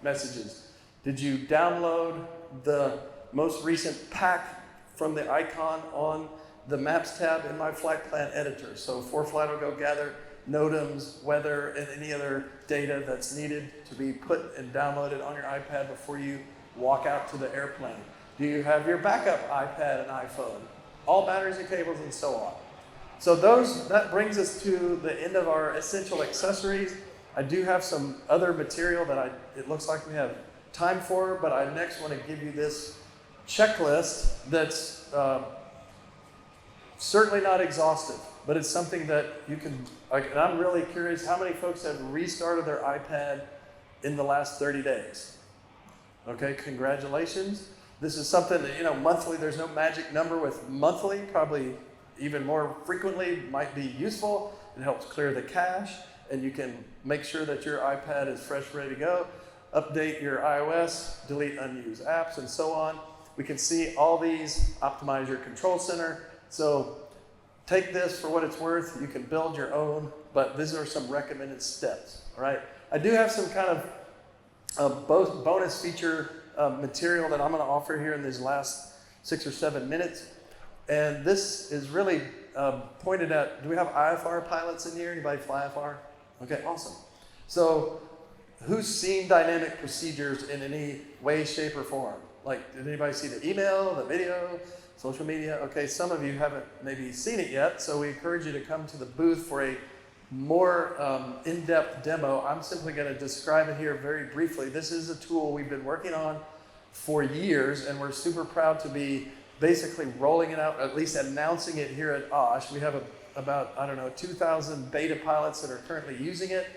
messages? Did you download the most recent pack from the icon on the Maps tab in my flight plan editor? So ForeFlight will go gather NOTAMs, weather, and any other data that's needed to be put and downloaded on your iPad before you walk out to the airplane. Do you have your backup iPad and iPhone? All batteries and cables and so on. So that brings us to the end of our essential accessories. I do have some other material that it looks like we have time for, but I next want to give you this checklist that's certainly not exhaustive, but it's something that you can, and I'm really curious, how many folks have restarted their iPad in the last 30 days? Okay, congratulations. This is something that, monthly, there's no magic number with monthly, probably even more frequently might be useful. It helps clear the cache, and you can make sure that your iPad is fresh, ready to go. Update your iOS, delete unused apps, and so on. We can see all these, optimize your control center. So take this for what it's worth. You can build your own, but these are some recommended steps, all right? I do have some kind of bonus feature material that I'm gonna offer here in these last 6 or 7 minutes. And this is really pointed at, do we have IFR pilots in here? Anybody fly IFR? Okay, awesome. So who's seen dynamic procedures in any way, shape, or form? Like, did anybody see the email, the video, social media? Okay, some of you haven't maybe seen it yet, so we encourage you to come to the booth for a more in-depth demo. I'm simply going to describe it here very briefly. This is a tool we've been working on for years, and we're super proud to be basically rolling it out, at least announcing it here at OSH. We have about, 2,000 beta pilots that are currently using it.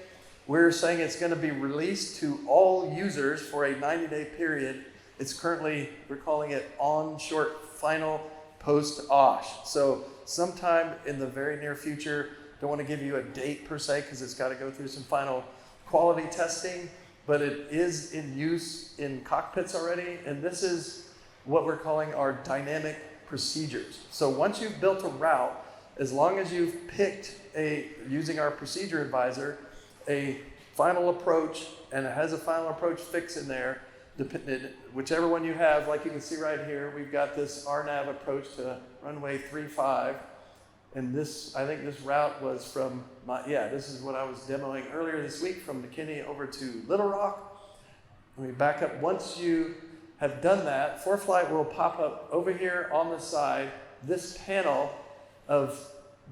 We're saying it's going to be released to all users for a 90-day period. It's currently, we're calling it on short final post OSH. So sometime in the very near future, don't want to give you a date per se because it's got to go through some final quality testing, but it is in use in cockpits already. And this is what we're calling our dynamic procedures. So once you've built a route, as long as you've picked using our procedure advisor, a final approach, and it has a final approach fix in there, whichever one you have, like you can see right here, we've got this RNAV approach to runway 35. And this, I think this route was from, this is what I was demoing earlier this week from McKinney over to Little Rock. Let me back up. Once you have done that, ForeFlight will pop up over here on the side, this panel of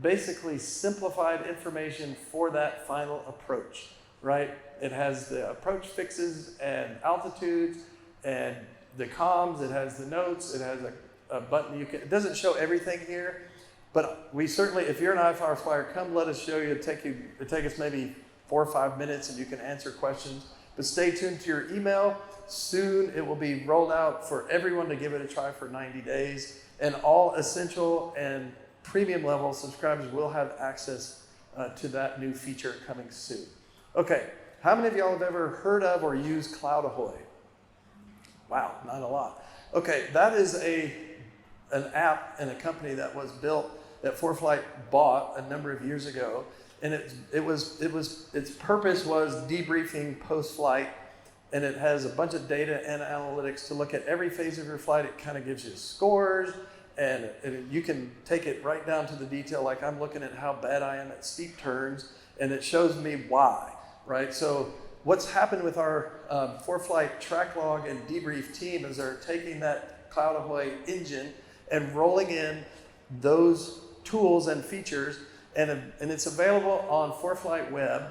basically simplified information for that final approach, right? It has the approach fixes and altitudes and the comms, it has the notes, it has a button it doesn't show everything here, But we certainly, if you're an IFR flyer, come let us show you. It'll take us maybe 4 or 5 minutes and you can answer questions. But stay tuned to your email. Soon it will be rolled out for everyone to give it a try for 90 days. And all essential and premium level subscribers will have access to that new feature coming soon. Okay, how many of y'all have ever heard of or used Cloud Ahoy? Wow, not a lot. Okay, that is an app and a company that was built that ForeFlight bought a number of years ago, and its purpose was debriefing post-flight, and it has a bunch of data and analytics to look at every phase of your flight. It kind of gives you scores, and you can take it right down to the detail. Like I'm looking at how bad I am at steep turns, and it shows me why, right? So what's happened with our ForeFlight track log and debrief team is they're taking that Cloud Ahoy engine and rolling in those tools and features, and it's available on ForeFlight web,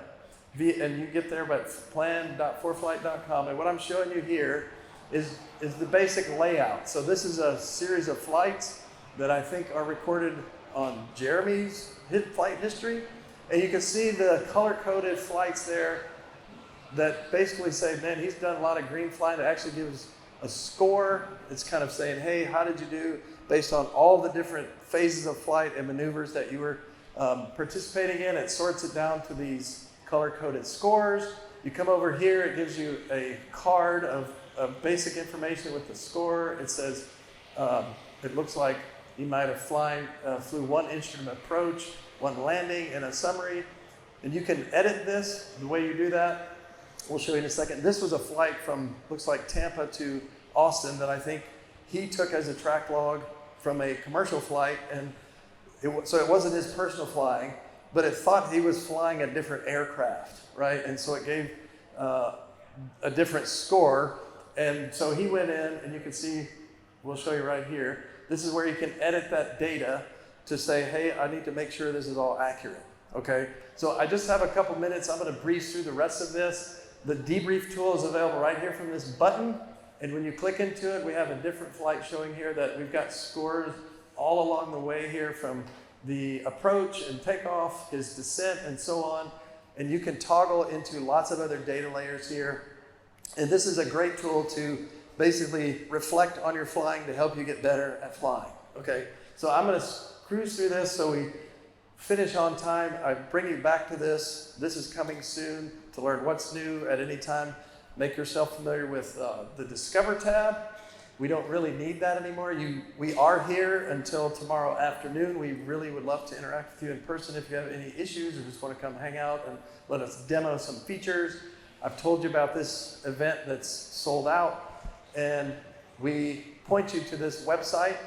and you get there by plan.foreflight.com. And what I'm showing you here is the basic layout. So this is a series of flights that I think are recorded on Jeremy's flight history, and you can see the color-coded flights there that basically say, man, he's done a lot of green flying. It actually gives a score. It's kind of saying, hey, how did you do based on all the different phases of flight and maneuvers that you were participating in. It sorts it down to these color-coded scores. You come over here, it gives you a card of basic information with the score. It says, it looks like you might have flew one instrument approach, one landing, and a summary. And you can edit this the way you do that. We'll show you in a second. This was a flight from, looks like Tampa to Austin that I think he took as a track log from a commercial flight, and so it wasn't his personal flying, but it thought he was flying a different aircraft, right? And so it gave a different score, and so he went in, and you can see, we'll show you right here, this is where you can edit that data to say, hey, I need to make sure this is all accurate, okay? So I just have a couple minutes. I'm gonna breeze through the rest of this. The debrief tool is available right here from this button. And when you click into it, we have a different flight showing here that we've got scores all along the way here from the approach and takeoff, his descent, and so on. And you can toggle into lots of other data layers here. And this is a great tool to basically reflect on your flying to help you get better at flying, okay? So I'm gonna cruise through this so we finish on time. I bring you back to this. This is coming soon to learn what's new at any time. Make yourself familiar with the Discover tab. We don't really need that anymore. We are here until tomorrow afternoon. We really would love to interact with you in person if you have any issues or just want to come hang out and let us demo some features. I've told you about this event that's sold out, and we point you to this website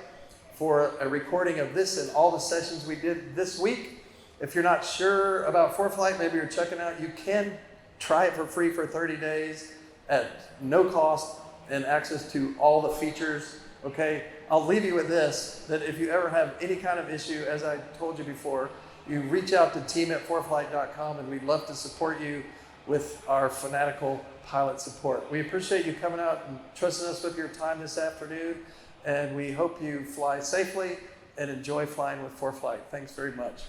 for a recording of this and all the sessions we did this week. If you're not sure about ForeFlight, maybe you're checking out, you can try it for free for 30 days at no cost and access to all the features, okay? I'll leave you with this, that if you ever have any kind of issue, as I told you before, you reach out to team@foreflight.com, and we'd love to support you with our fanatical pilot support. We appreciate you coming out and trusting us with your time this afternoon, and we hope you fly safely and enjoy flying with ForeFlight. Thanks very much.